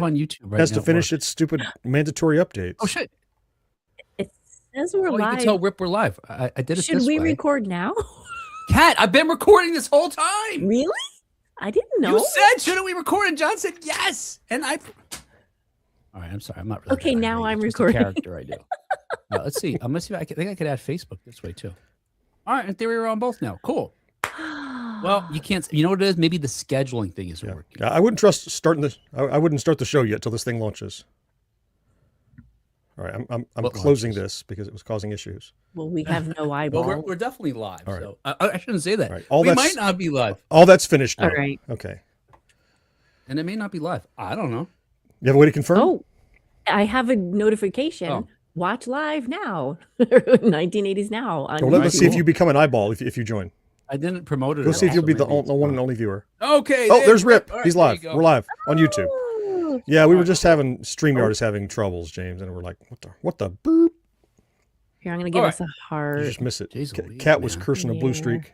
on YouTube right has now. to finish its stupid mandatory updates. Oh shit! It says we're You live. can tell Rip we're live. I did it. Should we record now? Kat, I've been recording this whole time. Really? I didn't know. You said, shouldn't we record? And John said yes. And I. All right, I'm sorry. I'm not really. Okay, now I'm It's recording. a character I do. Let's see. I'm gonna see if I think I could add Facebook this way too. All right, in theory, we're on both now. Cool. Well, you can't. You know what it is? Maybe the scheduling thing isn't working. Yeah, I wouldn't trust starting this. I wouldn't start the show yet till this thing launches. All right, I'm closing this because it was causing issues. Well, we have no eyeball. Well, we're definitely live. All right. So I shouldn't say that. All right. We might not be live. All that's finished now. All right. Okay. And it may not be live. I don't know. You have a way to confirm? Oh, I have a notification. Oh. Watch live now. 1980s now. On Well, let's see if you become an eyeball if you join. I didn't promote it. Go see if you'll be the maybe one and only viewer. Okay. Oh, there's Rip. All right, He's there live. you go. We're live on YouTube. Oh. Yeah, we were just having StreamYard is having troubles, James, and we're like, what the boop? Here, I'm going to give us a heart. You just miss it. Jeez Louise, Cat was man. cursing a blue streak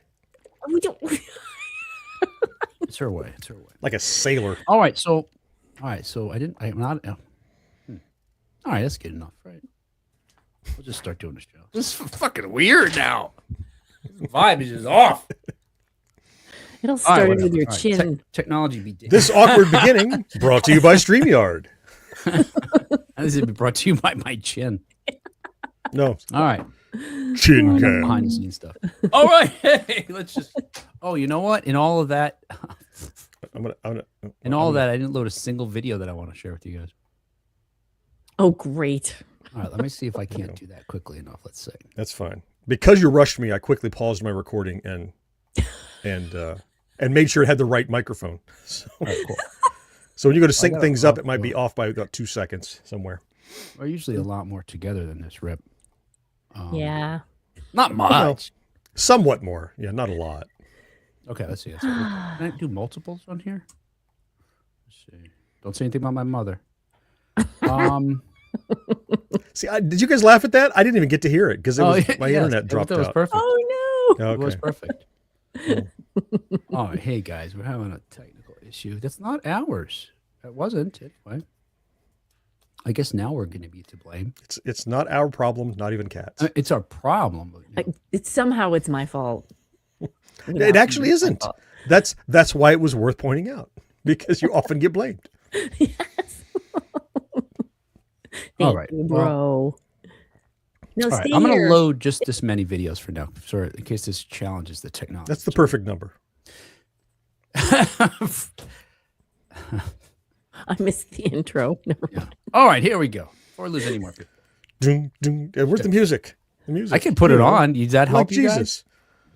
We don't. It's her way. It's her way. like a sailor. All right. So I didn't. I'm not. All right. That's good enough, right? We'll just start doing the show. This is fucking weird now. The vibe is just off. It'll start with your All right, chin. technology be damned. This awkward beginning brought to you by StreamYard. This is brought to you by my chin. No. All right. Chin All right, cam. behind the scenes stuff. All right. Hey, let's just. Oh, you know what? In all of that, I didn't load a single video that I want to share with you guys. Oh, great. All right. Let me see if I can't do that quickly enough. Let's see. That's fine. Because you rushed me, I quickly paused my recording and made sure it had the right microphone. So, All right, cool. so when you go to sync things up, it might be off by about 2 seconds somewhere. We're usually a lot more together than this, Rip. Yeah. Not much. Somewhat more. Yeah, not a lot. Okay, let's see. Can I do multiples on here? Let's see. Don't say anything about my mother. See, did you guys laugh at that? I didn't even get to hear it because my internet dropped Oh, out. no. Okay. It was perfect. Oh, hey guys, we're having a technical issue. That's not ours. It wasn't anyway. I guess now we're going to be to blame. It's not our problem, not even Cat's. It's our problem. Somehow it's my fault. It actually isn't. That's why it was worth pointing out because you often get blamed. Yes. All right, you, bro. No, all right, stay I'm going to here. load just this many videos for now, so in case this challenges the technology. That's the perfect number. I missed the intro. Never mind. All right, here we go. Before we lose any more people. Ding, ding. Where's the music? The music. I can put it on. Does that help like you Jesus.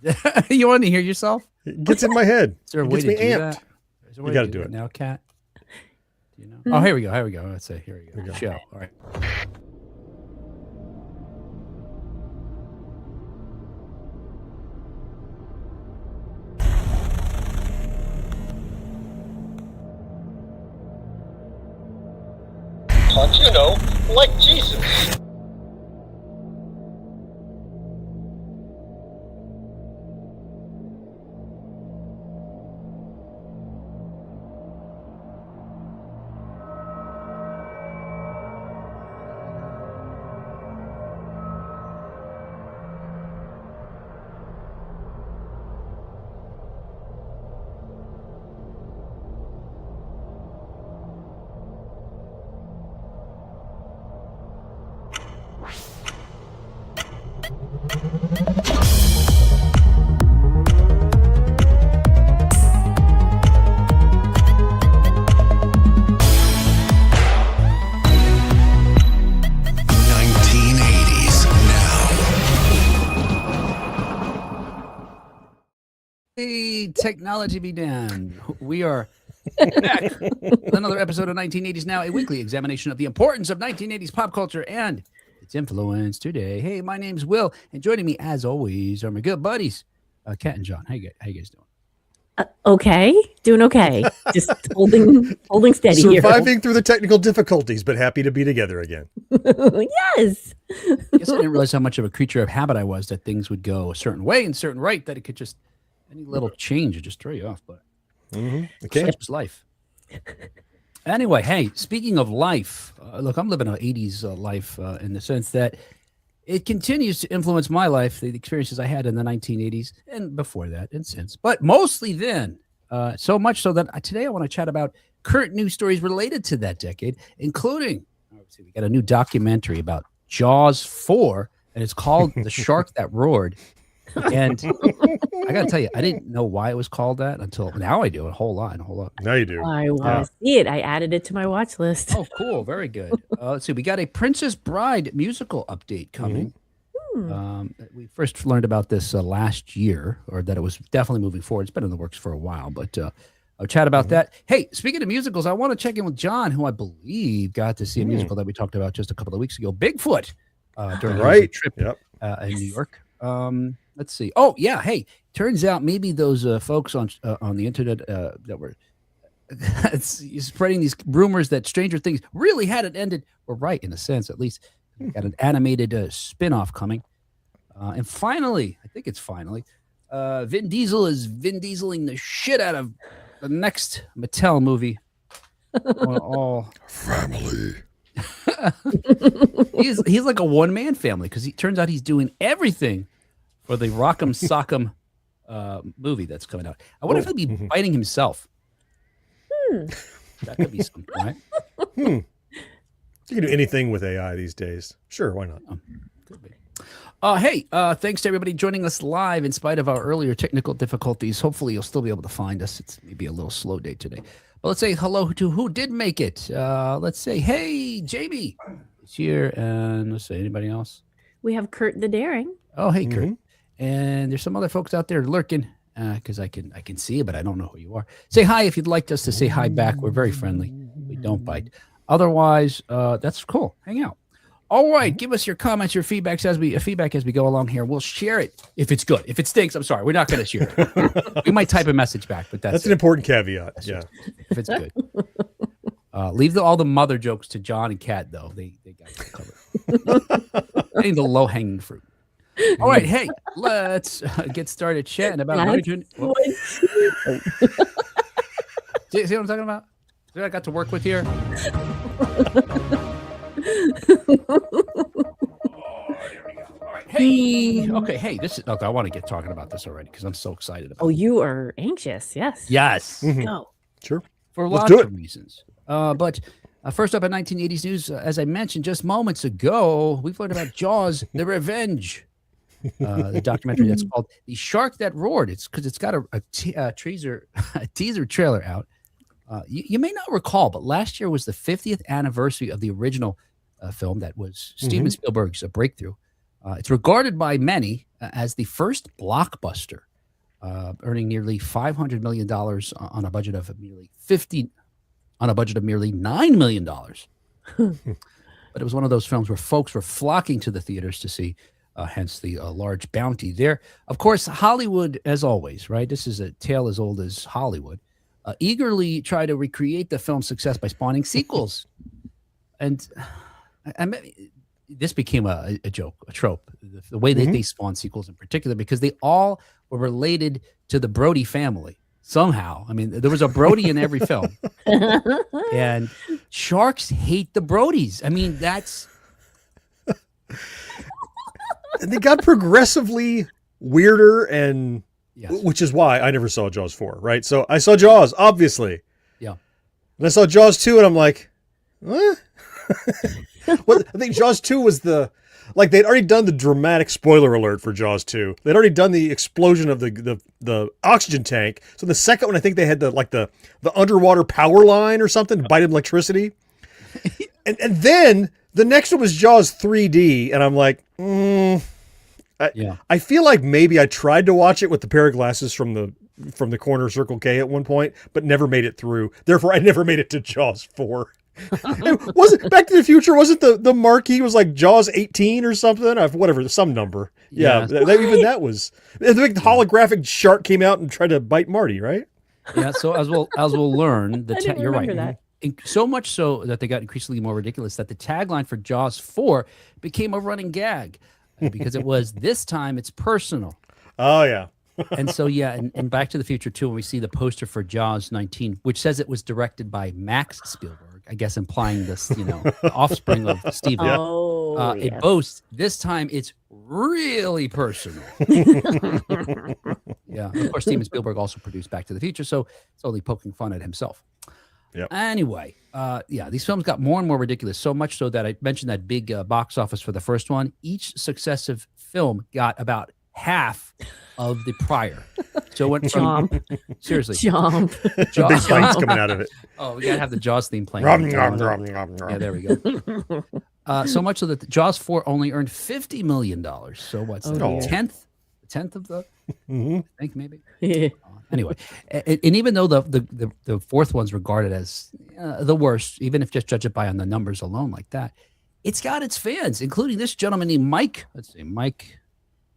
guys? You want to hear yourself? It gets in my head. Is there a It way gets to me do amped. that? Is there a You way gotta to do that it. now, Kat? Do you know? Oh, here we go. Here we go. Let's say, here we go. Show. All right. Like Jesus. Hey, technology be damned. We are back with another episode of 1980s Now, a weekly examination of the importance of 1980s pop culture and its influence today. Hey, my name's Will, and joining me, as always, are my good buddies, Kat and John. How you guys doing? Okay, doing okay. Just holding steady Surviving through the technical difficulties, but happy to be together again. Yes. I guess I didn't realize how much of a creature of habit I was, that things would go a certain way and certain right, that it could just, any little change would just throw you off. But Okay. such is life. Anyway, hey, speaking of life, look, I'm living an 80s life in the sense that it continues to influence my life, the experiences I had in the 1980s and before that and since, but mostly then. So much so that today I want to chat about current news stories related to that decade, including, let's see, we got a new documentary about Jaws 4, and it's called The Shark That Roared. And I got to tell you, I didn't know why it was called that until now. I do a whole lot. Now you do. I want to see it. I added it to my watch list. Oh, cool. Very good. Let's see. We got a Princess Bride musical update coming. We first learned about this last year, or that it was definitely moving forward. It's been in the works for a while, but I'll chat about that. Hey, speaking of musicals, I want to check in with John, who I believe got to see a musical that we talked about just a couple of weeks ago, Bigfoot, during his trip in New York. Let's see. Oh, yeah. Hey, turns out maybe those folks on the internet that were spreading these rumors that Stranger Things really hadn't ended were right, in a sense, at least. We got an animated spin-off coming. And finally, I think it's finally, Vin Diesel is Vin Dieseling the shit out of the next Mattel movie. All family. He's like a one-man family because he turns out he's doing everything for the Rock'em Sock'em movie that's coming out. I wonder if he'll be biting himself. That could be something, right? You can do anything with AI these days. Sure, why not? Could be. Hey, thanks to everybody joining us live in spite of our earlier technical difficulties. Hopefully you'll still be able to find us. It's maybe a little slow day today. But let's say hello to who did make it. Let's say, hey, Jamie is here. And let's say, anybody else? We have Kurt the Daring. Oh, hey, Kurt. And there's some other folks out there lurking because I can see you, but I don't know who you are. Say hi if you'd like us to say hi back. We're very friendly. We don't bite. Otherwise, that's cool. Hang out. All right, give us your comments, your feedback as we go along here. We'll share it if it's good. If it stinks, I'm sorry, we're not going to share it. We might type a message back, but that's an important caveat. If it's good, leave all the mother jokes to John and Kat, though. They got it covered. I need the low hanging fruit. All right, hey, let's get started chatting about. See what I'm talking about? See what I got to work with here. Hey, okay, hey, I want to get talking about this already because I'm so excited about it. Oh, you are anxious. Yes. Yes. Go. Sure. For lots of reasons. But first up in 1980s news, as I mentioned just moments ago, we've learned about Jaws, The Revenge, the documentary that's called The Shark That Roared. It's because it's got a teaser trailer out. You may not recall, but last year was the 50th anniversary of the original film that was Steven Spielberg's breakthrough. It's regarded by many as the first blockbuster, earning nearly $500 million on a budget of nearly $9 million. But it was one of those films where folks were flocking to the theaters to see, hence the large bounty there. Of course, Hollywood, as always, right? This is a tale as old as Hollywood. Eagerly try to recreate the film's success by spawning sequels. And this became a joke, a trope, the way that they spawn sequels in particular, because they all were related to the Brody family somehow. I mean, there was a Brody in every film. And sharks hate the Brodies. I mean, that's... And they got progressively weirder and... Yes. Which is why I never saw Jaws 4, right? So I saw Jaws, obviously. Yeah. And I saw Jaws 2, and I'm like, what? Well, I think Jaws 2 was they'd already done the dramatic spoiler alert for Jaws 2. They'd already done the explosion of the oxygen tank. So the second one, I think they had the underwater power line or something to bite electricity. and then the next one was Jaws 3D, and I'm like, I feel like maybe I tried to watch it with the pair of glasses from the corner Circle K at one point, but never made it through. Therefore, I never made it to Jaws 4. Wasn't Back to the Future? Wasn't the marquee was like Jaws 18 or something? Whatever, some number. Yeah, even that was. The big holographic shark came out and tried to bite Marty, right? Yeah. So as we'll learn, you're right. That. So much so that they got increasingly more ridiculous that the tagline for Jaws 4 became a running gag because it was, "This time it's personal." Oh yeah. And so, yeah, and Back to the Future 2, when we see the poster for Jaws 19, which says it was directed by Max Spielberg, I guess implying this, the offspring of Steven. Oh, It yes. boasts this time it's really personal. Yeah, of course, Steven Spielberg also produced Back to the Future, so it's only poking fun at himself. Yep. Anyway, these films got more and more ridiculous, so much so that I mentioned that big box office for the first one. Each successive film got about half of the prior. So it went from seriously, Jump. The big fights coming out of it. Oh, we gotta have the Jaws theme playing. Yeah, there we go. So much so that the Jaws 4 only earned $50 million. So what's Oh, the dear. tenth of the? Mhm. I think maybe. Anyway, and even though the fourth one's regarded as the worst, even if just judge it by on the numbers alone like that, it's got its fans, including this gentleman named Mike. Let's see, Mike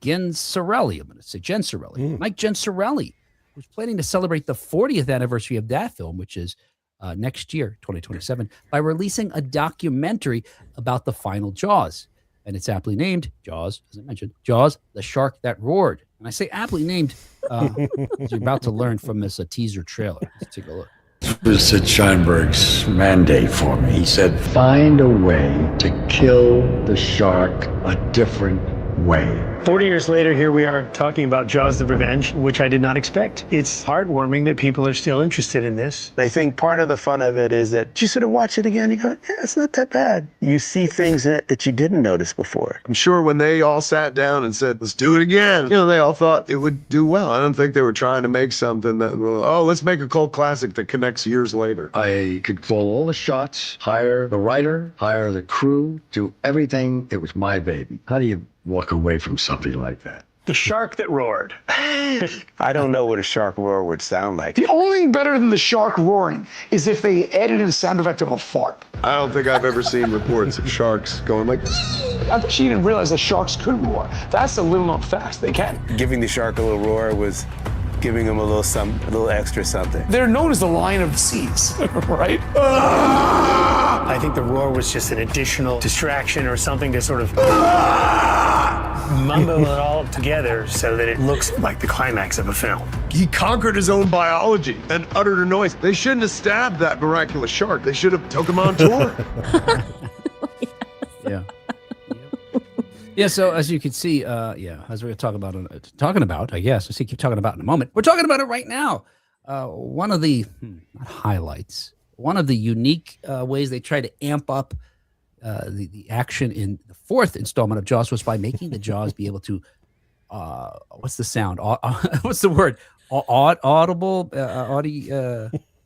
Gensarelli. I'm going to say Gensarelli. Mike Gensarelli, who's planning to celebrate the 40th anniversary of that film, which is next year, 2027, by releasing a documentary about the final Jaws. And it's aptly named Jaws, as I mentioned, Jaws, the Shark That Roared. And I say aptly named, as you're about to learn from this teaser trailer. Let's take a look. It was Sid Sheinberg's mandate for me. He said, find a way to kill the shark a different way. 40 years later, here we are talking about Jaws the Revenge, which I did not expect. It's heartwarming that people are still interested in this. I think part of the fun of it is that you sort of watch it again, you go, yeah, it's not that bad. You see things in it that you didn't notice before. I'm sure when they all sat down and said, let's do it again, they all thought it would do well. I don't think they were trying to make something that, let's make a cult classic that connects years later. I could call all the shots, hire the writer, hire the crew, do everything. It was my baby. How do you walk away from something like that? The Shark That Roared. I don't know what a shark roar would sound like. The only thing better than the shark roaring is if they added in a sound effect of a fart. I don't think I've ever seen reports of sharks going like, I think she didn't realize that sharks could roar. That's a little known fact. They can. Giving the shark a little roar was giving him a little extra something. They're known as the Lion of the Seas, right? I think the roar was just an additional distraction or something to sort of mumble it all together so that it looks like the climax of a film. he conquered his own biology and uttered a noise. They shouldn't have stabbed that miraculous shark. They should have took him on tour. Yeah. Yeah, so as you can see, as we're talking about, I guess, I keep talking about in a moment. We're talking about it right now. One of the not highlights, one of the unique ways they try to amp up the action in the fourth installment of Jaws was by making the Jaws be able to, what's the sound? What's the word? Audible?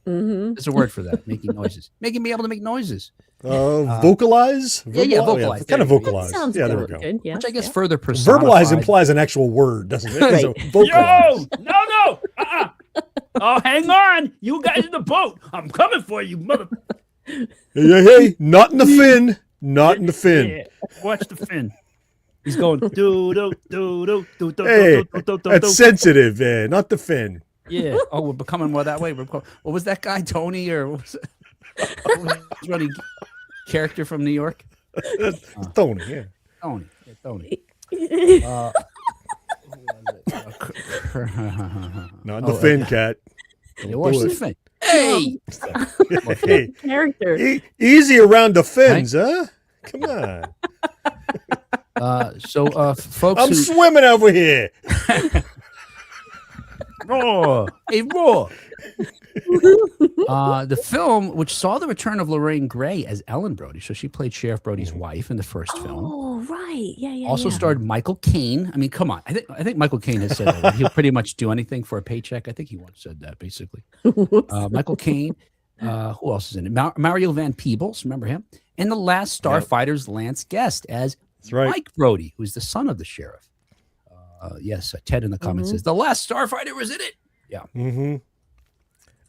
There's a word for that, making noises. Making me able to make noises. Vocalize? Yeah, vocalize. Kind of vocalize. Sounds Yeah, there we good. go. Good. Yes, Which I guess yes. further personified. Verbalize implies an actual word, doesn't it? Right. So vocalize. No. Oh, hang on. You guys in the boat. I'm coming for you, mother. Hey, not in the fin. Not in the fin. Yeah, watch the fin. He's going do do do do do do Hey, do do do. that's sensitive, not the fin. Yeah. Oh, we're becoming more that way. What was that guy, Tony, or what was it? What was his running character from New York? Tony, yeah. Tony. Yeah, Tony. Not in the fin, cat. Watch the fin. Hey. Hey, Character. easy around the fins, huh? Come on. Folks, I'm swimming over here. roar. Hey, roar. The film, which saw the return of Lorraine Gray as Ellen Brody, so she played Sheriff Brody's wife in the first film. Oh, right. Yeah. Also starred Michael Caine. I mean, come on. I think Michael Caine has said that he'll pretty much do anything for a paycheck. I think he once said that, basically. Michael Caine. Who else is in it? Mario Van Peebles, remember him? And the last Starfighter's Lance Guest as Mike Brody, who's the son of the sheriff. Yes, Ted in the comments says the last Starfighter was in it. Yeah. Mm-hmm.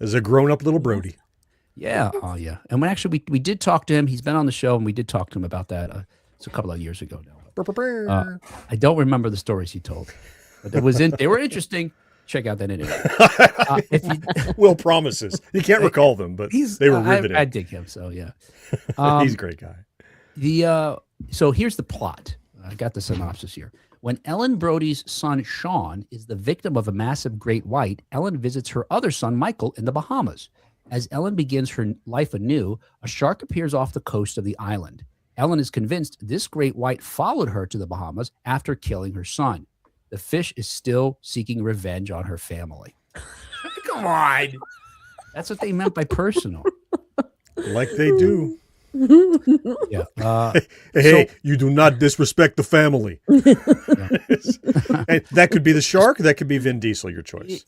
As a grown-up little Brody. Yeah. Oh, yeah. And when we did talk to him. He's been on the show, and we did talk to him about that. It's a couple of years ago now. I don't remember the stories he told, but they were interesting. Check out that interview. Will promises. You can't recall them, but they were riveting. I dig him. So yeah, he's a great guy. So here's the plot. I got the synopsis here. When Ellen Brody's son, Sean, is the victim of a massive great white, Ellen visits her other son, Michael, in the Bahamas. As Ellen begins her life anew, a shark appears off the coast of the island. Ellen is convinced this great white followed her to the Bahamas after killing her son. The fish is still seeking revenge on her family. Come on. That's what they meant by personal. Like they do. Yeah. Hey, you do not disrespect the family. Hey, that could be the shark. That could be Vin Diesel. Your choice.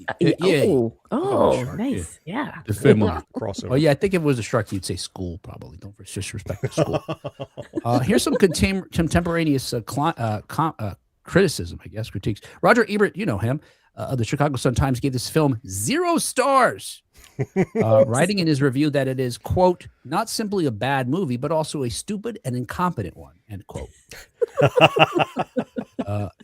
Oh, nice. Yeah. The family. Crossover. Oh, yeah. I think if it was a shark, you'd say school, probably. Don't disrespect the school. Here's some contemporaneous criticism, I guess, critiques. Roger Ebert, you know him, of the Chicago Sun-Times, gave this film 0 stars, writing in his review that it is, quote, not simply a bad movie, but also a stupid and incompetent one, end quote.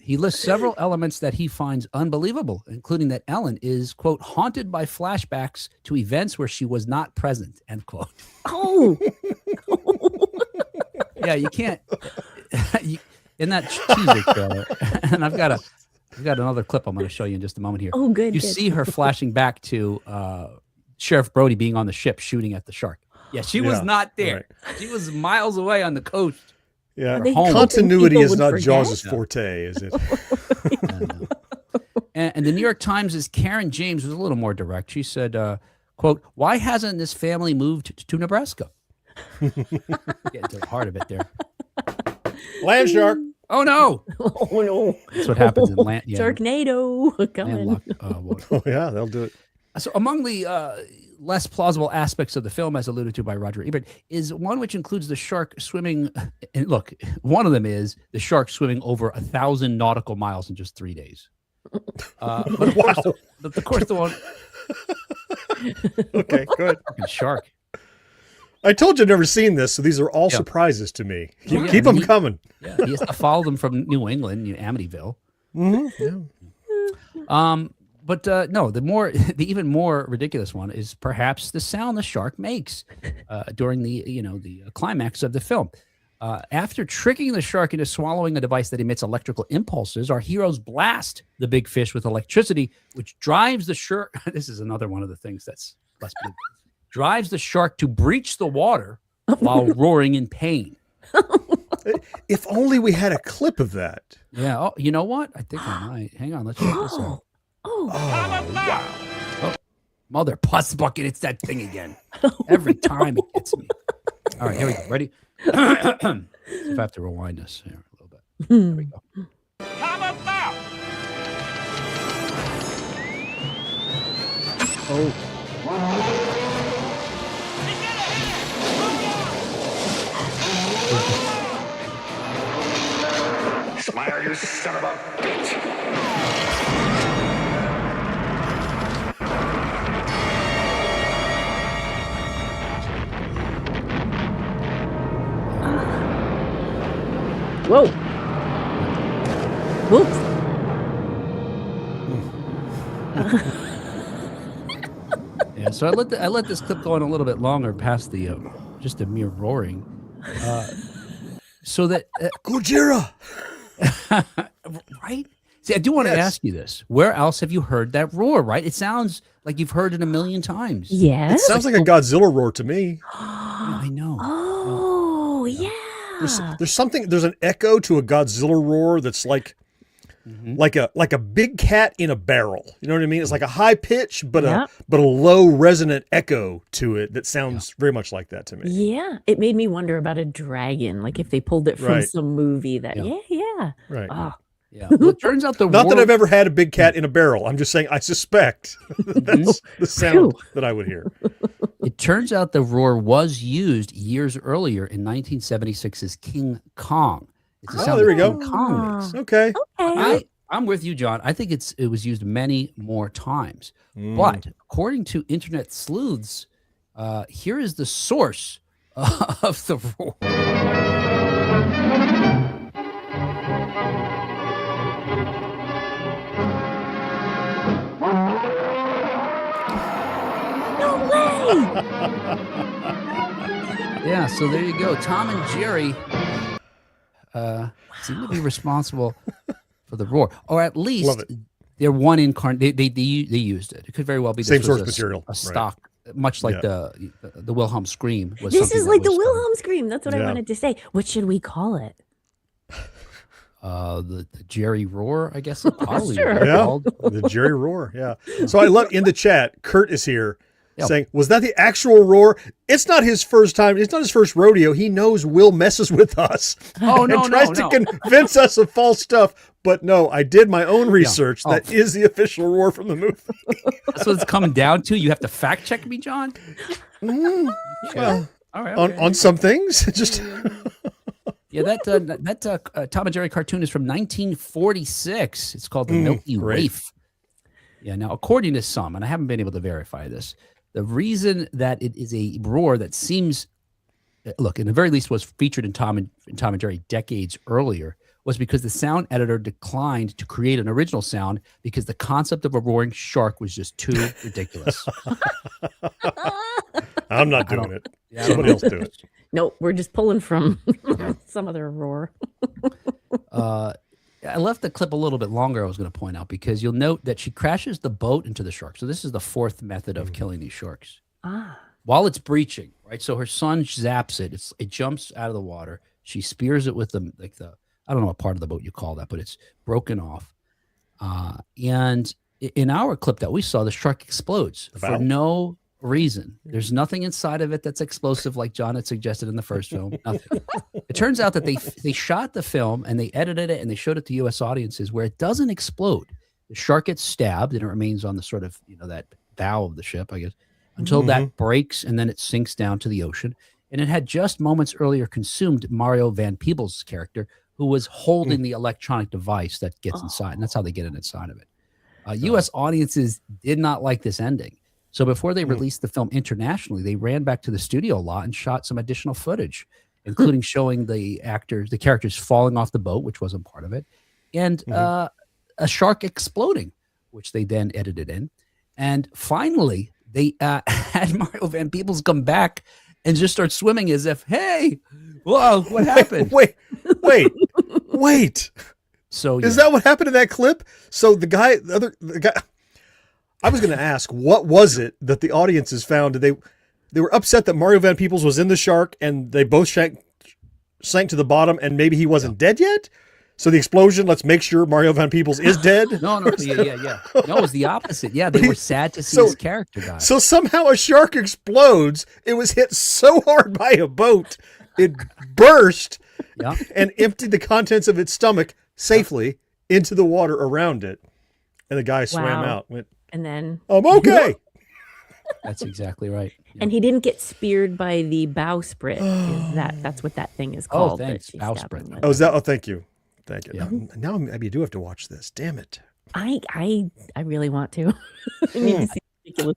He lists several elements that he finds unbelievable, including that Ellen is, quote, haunted by flashbacks to events where she was not present, end quote. Oh. Yeah, you can't. In that teaser trailer, and I've got another clip I'm going to show you in just a moment here. Oh, good. You see her flashing back to Sheriff Brody being on the ship shooting at the shark. Yeah, she was not there. Right. She was miles away on the coast. Yeah, continuity is not Jaws' forte, is it? And the New York Times' Karen James was a little more direct. She said, quote, why hasn't this family moved to Nebraska? Getting to the heart of it there. Land shark. Oh, no. Oh, no. That's what happens in land. Yeah, Sharknado. Coming. Oh, yeah, they'll do it. So among the less plausible aspects of the film, as alluded to by Roger Ebert, is one which includes the shark swimming. And look, one of them is the shark swimming over 1,000 nautical miles in just 3 days. But of course, the one. Okay, good. Shark. I told you I've never seen this, so these are all surprises to me. Keep them coming. Yeah, he has to follow them from New England, Amityville. Mm-hmm. Yeah. But no, the even more ridiculous one is perhaps the sound the shark makes during the climax of the film. After tricking the shark into swallowing a device that emits electrical impulses, our heroes blast the big fish with electricity, which drives the shark. This is another one of the things that's less big. Drives the shark to breach the water while roaring in pain. If only we had a clip of that. Yeah. Oh, you know what? I think I might. Hang on. Let's check this out. Oh, wow. Oh, mother puss bucket. It's that thing again. Every time it gets me. All right. Here we go. Ready? See if I have to rewind this here a little bit. There we go. Oh. Smile, you son of a bitch. Whoa. Whoops. Yeah, so I let this clip go on a little bit longer past the just a mere roaring, so that Gojira, right? See, I do want to ask you this: where else have you heard that roar? Right? It sounds like you've heard it a million times. Yes, it sounds like a Godzilla roar to me. Yeah, I know. Oh, yeah. There's something. There's an echo to a Godzilla roar that's like. Like a big cat in a barrel. You know what I mean? It's like a high pitch, but a low resonant echo to it that sounds very much like that to me. Yeah. It made me wonder about a dragon, like if they pulled it from some movie that, Right. Oh. Yeah. Well, it turns out Not that I've ever had a big cat in a barrel. I'm just saying I suspect that's the sound that I would hear. It turns out the roar was used years earlier in 1976's King Kong. It's the sound there we go. King Kong makes. Okay. I'm with you, John. I think it was used many more times. But according to internet sleuths, here is the source of the roar. No way! Yeah, so there you go. Tom and Jerry seem to be responsible for the roar, or at Love least it. they're one incarnate. They used it. It could very well be Same this source was material, a right. stock, much like the Wilhelm scream. Was This something is that like the was, Wilhelm scream. That's what I Yeah. wanted to say. What should we call it? the Jerry roar, I guess. It probably Sure. would be Yeah, called. the Jerry roar. Yeah. So I love in the chat. Kurt is here Yep. saying, "Was that the actual roar?" It's not his first time. It's not his first rodeo. He knows Will messes with us Oh and no, tries no, to no. convince us of false stuff. But no, I did my own research. Oh. That is the official roar from the movie. That's what it's coming down to. You have to fact check me, John. Well, All right. Okay. on some things, just Yeah, that Tom and Jerry cartoon is from 1946. It's called The Milky great. Waif. Yeah, now according to some, and I haven't been able to verify this, the reason that it is a roar that seems, look, in the very least, was featured in Tom and Jerry decades earlier, was because the sound editor declined to create an original sound because the concept of a roaring shark was just too ridiculous. I'm not doing it. Yeah, I don't Somebody know. else do it. Nope, we're just pulling from some other roar. I left the clip a little bit longer, I was going to point out, because you'll note that she crashes the boat into the shark. So this is the fourth method of killing these sharks. While it's breaching, right? So her son zaps it. It jumps out of the water. She spears it with the I don't know what part of the boat you call that, but it's broken off. And in our clip that we saw, the shark explodes for Wow. no reason. There's nothing inside of it that's explosive, like John had suggested in the first film. Nothing. It turns out that they shot the film and they edited it and they showed it to U.S. audiences where it doesn't explode. The shark gets stabbed and it remains on the sort of, that bow of the ship, I guess, until that breaks and then it sinks down to the ocean. And it had just moments earlier consumed Mario Van Peebles' character, who was holding the electronic device that gets inside. And that's how they get inside of it. U.S. audiences did not like this ending. So before they released the film internationally, they ran back to the studio lot and shot some additional footage, including showing the characters falling off the boat, which wasn't part of it, and a shark exploding, which they then edited in. And finally, they had Mario Van Peebles come back and just start swimming as if, hey, whoa, what happened? Wait. So Is that what happened in that clip? So the guy, I was going to ask, what was it that the audiences found? Did they were upset that Mario Van Peebles was in the shark and they both sank to the bottom and maybe he wasn't dead yet? So the explosion, let's make sure Mario Van Peebles is dead? No, yeah. No, it was the opposite. Yeah, they were sad to see his character die. So somehow a shark explodes. It was hit so hard by a boat, it burst and emptied the contents of its stomach safely into the water around it. And the guy swam out. Went, And then I'm okay. That's exactly right. Yeah. and he didn't get speared by the bowsprit. That's what that thing is called. that thanks, she stabbed bowsprit. him with. Oh, is that? Oh, thank you. Thank you. Yeah. Now maybe I do have to watch this. Damn it. I really want to. I need to see ridiculous.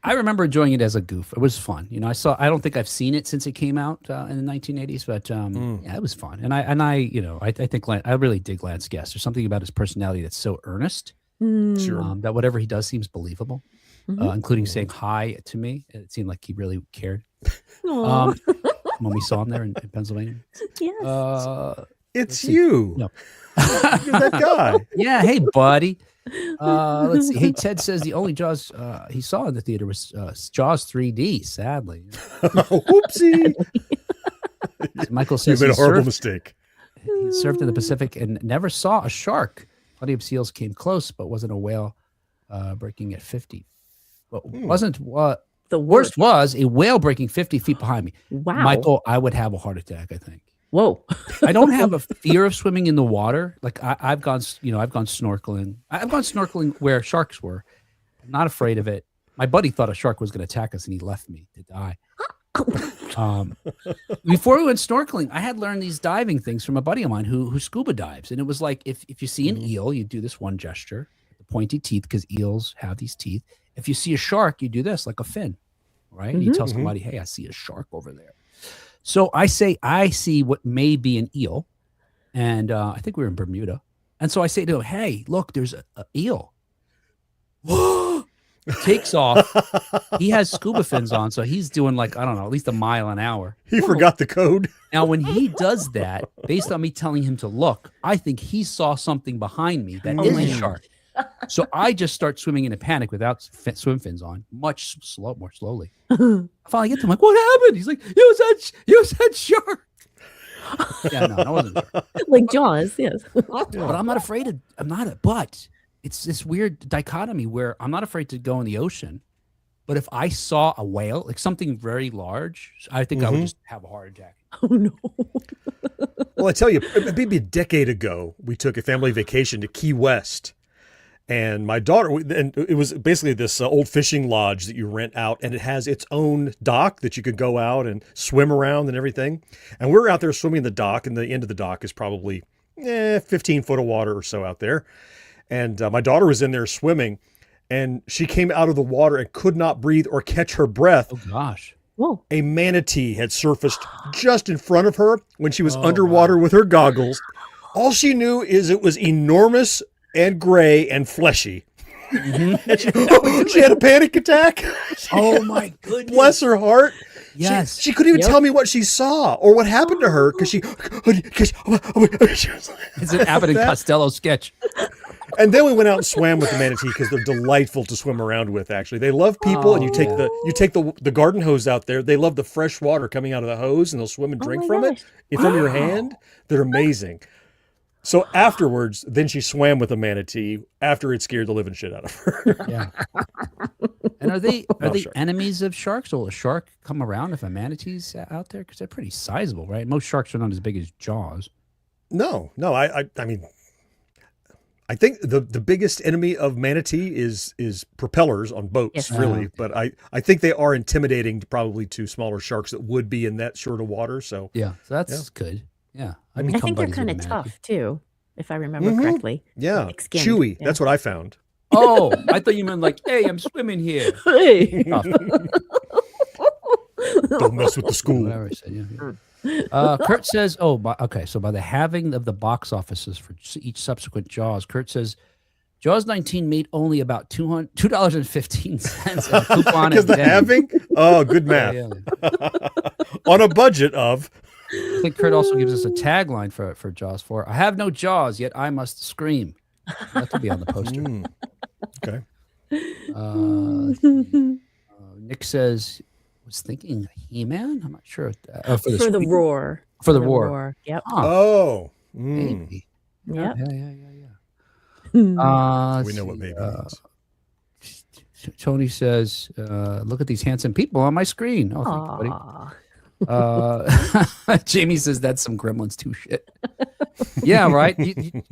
I remember enjoying it as a goof. It was fun. I don't think I've seen it since it came out in the 1980s, but yeah, it was fun. And I think I really dig Lance Guest. There's something about his personality that's so earnest Sure. that whatever he does seems believable, including saying hi to me. It seemed like he really cared Aw. when we saw him there in Pennsylvania. Yes. It's you. No. You're that guy. Yeah, hey, buddy. Let's see. Hey, Ted says the only Jaws he saw in the theater was Jaws 3D, sadly. Whoopsie. Michael You says made a he horrible served, mistake. he served in the Pacific and never saw a shark. Plenty of seals came close, but wasn't a whale breaking at 50. But wasn't what The worst was a whale breaking 50 feet behind me. Wow. Michael, I would have a heart attack, I think. Whoa. I don't have a fear of swimming in the water. Like I've gone snorkeling. I've gone snorkeling where sharks were. I'm not afraid of it. My buddy thought a shark was going to attack us and he left me to die. Before we went snorkeling, I had learned these diving things from a buddy of mine who scuba dives. And it was like, if you see an eel, you do this one gesture, the pointy teeth, because eels have these teeth. If you see a shark, you do this like a fin, right? And you tell somebody, hey, I see a shark over there. So I say, I see what may be an eel. And I think we were in Bermuda. And so I say to him, hey, look, there's a eel. takes off. He has scuba fins on, so he's doing like, I don't know, at least a mile an hour. He forgot the code. Now, when he does that, based on me telling him to look, I think he saw something behind me that is a shark. So I just start swimming in a panic without swim fins on, more slowly. I finally get to him, like, what happened? He's like, you said shark. Yeah, no, I wasn't sure. Like Jaws, yes. But I'm not afraid of, but it's this weird dichotomy where I'm not afraid to go in the ocean. But if I saw a whale, like something very large, I think I would just have a heart attack. Oh, no. Well, I tell you, maybe a decade ago, we took a family vacation to Key West. And my daughter, and it was basically this old fishing lodge that you rent out, and it has its own dock that you could go out and swim around and everything. And we're out there swimming the dock, and the end of the dock is probably 15 foot of water or so out there. And my daughter was in there swimming, and she came out of the water and could not breathe or catch her breath. Oh, gosh. Whoa. A manatee had surfaced just in front of her when she was underwater with her goggles. All she knew is it was enormous and gray and fleshy. And she had a panic attack. Oh my goodness. Bless her heart. Yes. She couldn't even tell me what she saw or what happened to her because she was It's an Abbott and Costello sketch. And then we went out and swam with the manatee because they're delightful to swim around with. Actually, they love people, and you take the garden hose out there. They love the fresh water coming out of the hose, and they'll swim and drink from it from your hand. They're amazing. So afterwards, then she swam with a manatee after it scared the living shit out of her. Yeah. And are they enemies of sharks? Will a shark come around if a manatee's out there? Because they're pretty sizable, right? Most sharks are not as big as Jaws. No. I mean, I think the biggest enemy of manatee is propellers on boats, really. But I think they are intimidating probably to smaller sharks that would be in that sort of water. So yeah, so that's good. Yeah, I think they're kind of tough too, if I remember correctly. Yeah, Like skinned. chewy. Yeah. That's what I found. Oh, I thought you meant like, hey, I'm swimming here. Hey. Don't mess with the school. Whatever I said, yeah. Kurt says, so by the halving of the box offices for each subsequent Jaws, Kurt says, Jaws 19 made only about $2.15 coupon. Because the halving? Oh, good math. Yeah. On a budget of... I think Kurt also gives us a tagline for Jaws 4. I have no jaws, yet I must scream. That could be on the poster. Okay. Nick says, was thinking He-Man? I'm not sure. For the roar. For the roar. Yep. Oh. Maybe. Yep. Yeah. We know what maybe means. Tony says, look at these handsome people on my screen. Oh, thank you, buddy. Jamie says that's some Gremlins 2 shit. Yeah, right.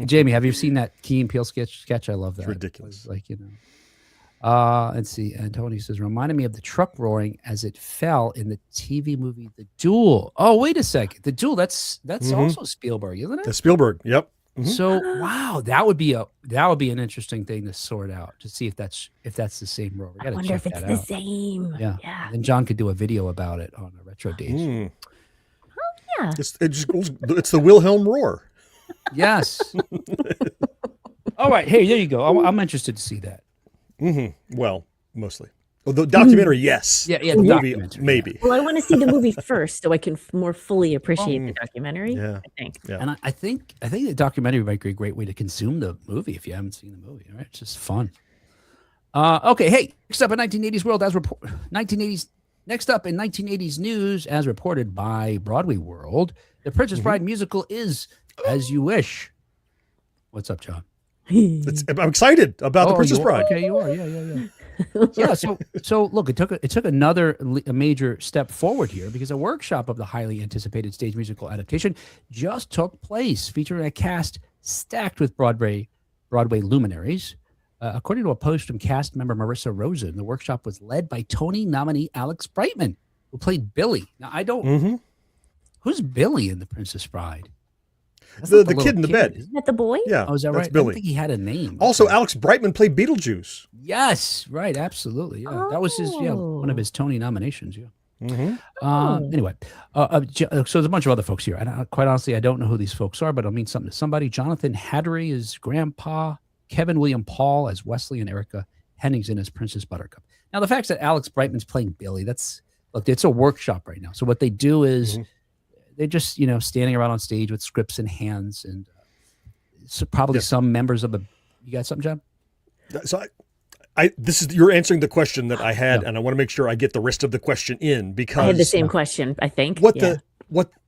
Jamie, have you seen that Key and Peele sketch? I love that. It's ridiculous. Like, let's see. And Tony says, reminded me of the truck roaring as it fell in the TV movie The Duel. Oh, wait a second. The Duel, that's also Spielberg, isn't it? The Spielberg. Yep. Mm-hmm. So wow, that would be an interesting thing to sort out to see if that's the same roar. I wonder if it's the same. Yeah. And John could do a video about it on the Retro Days. Oh yeah. It's the Wilhelm roar. Yes. All right. Hey, there you go. I'm interested to see that. Mm-hmm. Well, mostly. Well, the documentary, yes. Yeah. The movie, maybe. Well, I want to see the movie first so I can more fully appreciate the documentary. Yeah. I think. Yeah. And I think the documentary might be a great way to consume the movie if you haven't seen the movie. All right, it's just fun. Okay. Hey, next up in 1980s world, Next up in 1980s news, as reported by Broadway World, the Princess Bride musical is As You Wish. What's up, John? I'm excited about the Princess Bride. Okay, you are. Yeah. Yeah. So look, it took another major step forward here because a workshop of the highly anticipated stage musical adaptation just took place, featuring a cast stacked with Broadway luminaries. According to a post from cast member Marissa Rosen, the workshop was led by Tony nominee Alex Brightman, who played Billy. Now, I don't... Who's Billy in The Princess Bride? The kid in the bed. Isn't that the boy? Yeah. Oh, is that that's right? Billy. I don't think he had a name. Also, Alex Brightman played Beetlejuice. Yes, right. Absolutely. Yeah. That was one of his Tony nominations. Yeah. Anyway, so there's a bunch of other folks here. And quite honestly, I don't know who these folks are, but it'll mean something to somebody. Jonathan Hattery is Grandpa. Kevin William Paul as Wesley and Erica Henningsen as Princess Buttercup. Now, the fact that Alex Brightman's playing Billy, it's a workshop right now. So what they do is they're just, standing around on stage with scripts in hands, and so probably some members of you got something, John? So you're answering the question that I had, and I want to make sure I get the rest of the question in, because I had the same question, I think. What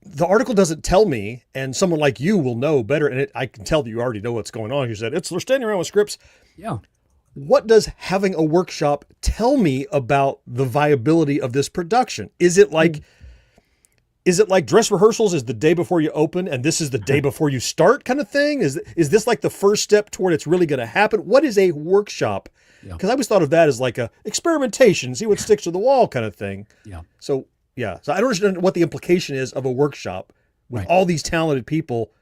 the article doesn't tell me, and someone like you will know better, and I can tell that you already know what's going on. You said they're standing around with scripts. Yeah. What does having a workshop tell me about the viability of this production? Is it like dress rehearsals is the day before you open and this is the day before you start kind of thing? Is this like the first step toward it's really going to happen? What is a workshop? Because I always thought of that as like a experimentation, see what sticks to the wall kind of thing. Yeah. So I don't understand what the implication is of a workshop with all these talented people.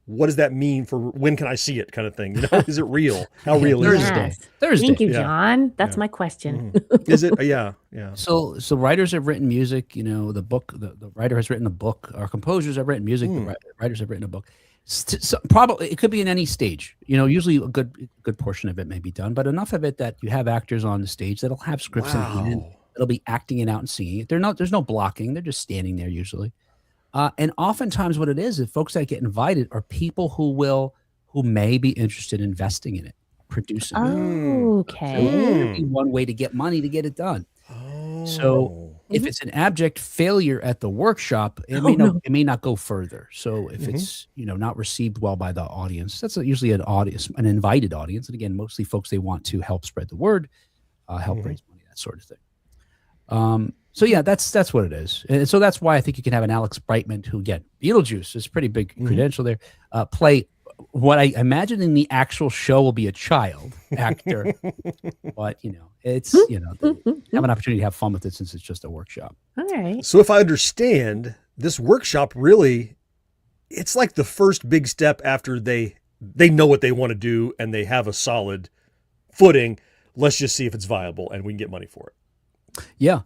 What does that mean for when can I see it kind of thing? Is it real? How real is it? Thursday. Thank you, John. That's my question. Is it? Yeah. So writers have written music, the book, the writer has written a book, our composers have written music, the writers have written a book. So probably it could be in any stage, usually a good portion of it may be done, but enough of it that you have actors on the stage that'll have scripts in hand. They'll be acting it out and singing it. There's no blocking. They're just standing there usually. And oftentimes what it is folks that get invited are people who may be interested in investing in it, producing it. Okay. So it could be one way to get money to get it done. So if it's an abject failure at the workshop, it may not go further. So if it's, not received well by the audience, that's usually an invited audience. And again, mostly folks, they want to help spread the word, help raise money, that sort of thing. So yeah, that's what it is. And so that's why I think you can have an Alex Brightman, who again, Beetlejuice is a pretty big credential there, play what I imagine in the actual show will be a child actor, but it's, have an opportunity to have fun with it since it's just a workshop. All right. So if I understand, this workshop really, it's like the first big step after they know what they want to do and they have a solid footing. Let's just see if it's viable and we can get money for it. Yeah.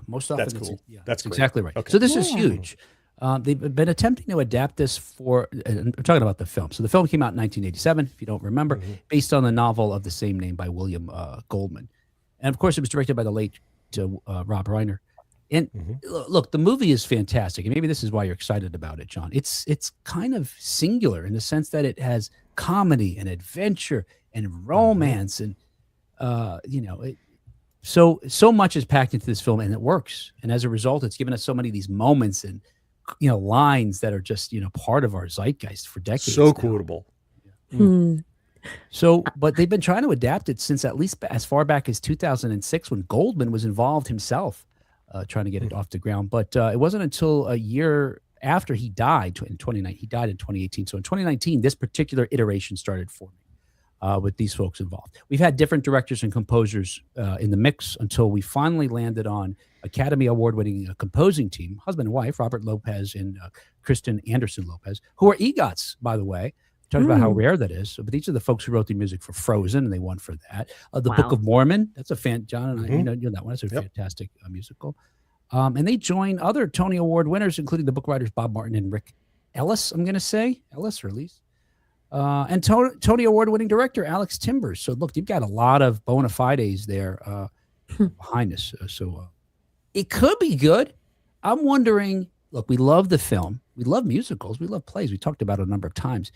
Most often that's cool. That's great. Exactly right. Okay. So this is huge. They've been attempting to adapt this I'm talking about the film. So the film came out in 1987, if you don't remember, based on the novel of the same name by William Goldman. And of course, it was directed by the late Rob Reiner. And look, the movie is fantastic. And maybe this is why you're excited about it, John. It's kind of singular in the sense that it has comedy and adventure and romance and, so much is packed into this film, and it works. And as a result, it's given us so many of these moments and lines that are just part of our zeitgeist for decades. So now. quotable. So, but they've been trying to adapt it since at least as far back as 2006, when Goldman was involved himself, trying to get it off the ground. But it wasn't until a year after he died in 2019. He died in 2018. So in 2019, this particular iteration started forming. With these folks involved. We've had different directors and composers in the mix until we finally landed on Academy Award-winning composing team, husband and wife, Robert Lopez and Kristen Anderson Lopez, who are EGOTs, by the way. Talking about how rare that is. But these are the folks who wrote the music for Frozen, and they won for that. The Book of Mormon, that's a fan. John and I, you know that one. That's a fantastic musical. And they join other Tony Award winners, including the book writers Bob Martin and Rick Ellis, I'm going to say. Ellis or Elise. And Tony Award-winning director Alex Timbers. So look, you've got a lot of bona fides there behind us. So it could be good. I'm wondering. Look, we love the film. We love musicals. We love plays. We talked about it a number of times.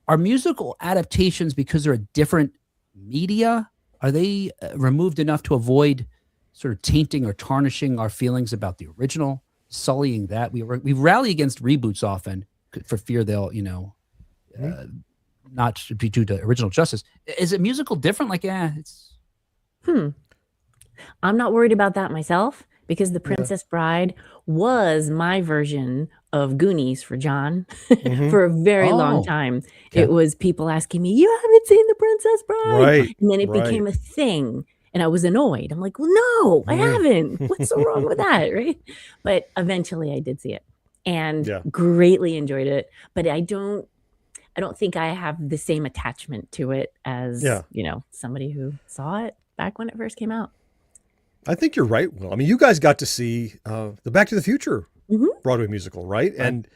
Are musical adaptations, because they're a different media, are they removed enough to avoid sort of tainting or tarnishing our feelings about the original, sullying that? We rally against reboots often for fear they'll not be due to original justice. Is it musical different? Like, it's. I'm not worried about that myself, because The Princess Bride was my version of Goonies for John for a very long time. Okay. It was people asking me, "You haven't seen The Princess Bride?" Right. And then it became a thing. And I was annoyed. I'm like, well, no, I haven't. What's so wrong with that? Right. But eventually I did see it and greatly enjoyed it. But I don't think I have the same attachment to it as, somebody who saw it back when it first came out. I think you're right, Will. I mean, you guys got to see the Back to the Future Broadway musical, right? And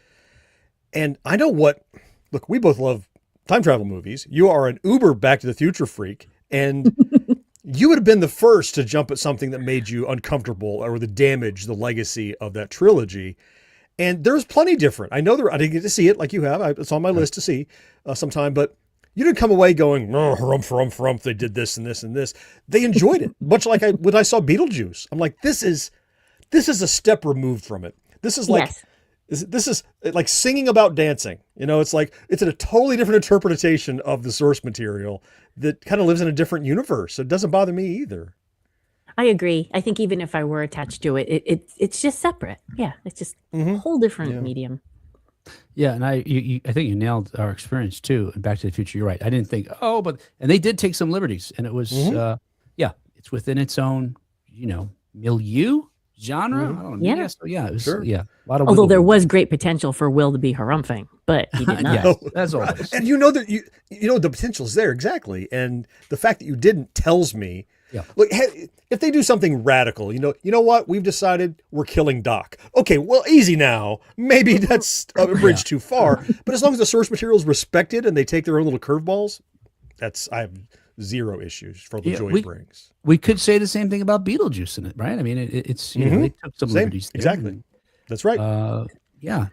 I know look, we both love time travel movies. You are an uber Back to the Future freak. And you would have been the first to jump at something that made you uncomfortable or the damage, the legacy of that trilogy. And there's plenty different. I know I didn't get to see it like you have. It's on my list to see sometime, but you didn't come away going, oh, harumph, they did this and this and this. They enjoyed it. Much like when I saw Beetlejuice. I'm like, this is a step removed from it. This is like, this is like singing about dancing. You know, it's a totally different interpretation of the source material that kind of lives in a different universe. It doesn't bother me either. I agree. I think even if I were attached to it, it's just separate. Yeah, it's just a whole different medium. Yeah, and I think you nailed our experience too. And Back to the Future, you're right. I didn't think, and they did take some liberties, and it was, it's within its own, milieu, genre. I don't know. Yeah. Yes, it was, Sure. yeah. A lot of Although there wiggle was great potential for Will to be harumphing, but he did not. yes, as always. And you know that the potential is there, exactly. And the fact that you didn't tells me, look, if they do something radical, you know what? We've decided we're killing Doc. Okay, well, easy now. Maybe that's a bridge too far. But as long as the source material is respected and they take their own little curveballs, I have zero issues for the joy it brings. We could say the same thing about Beetlejuice in it, right? I mean, it's they took some liberties there. Exactly. That's right. Yeah.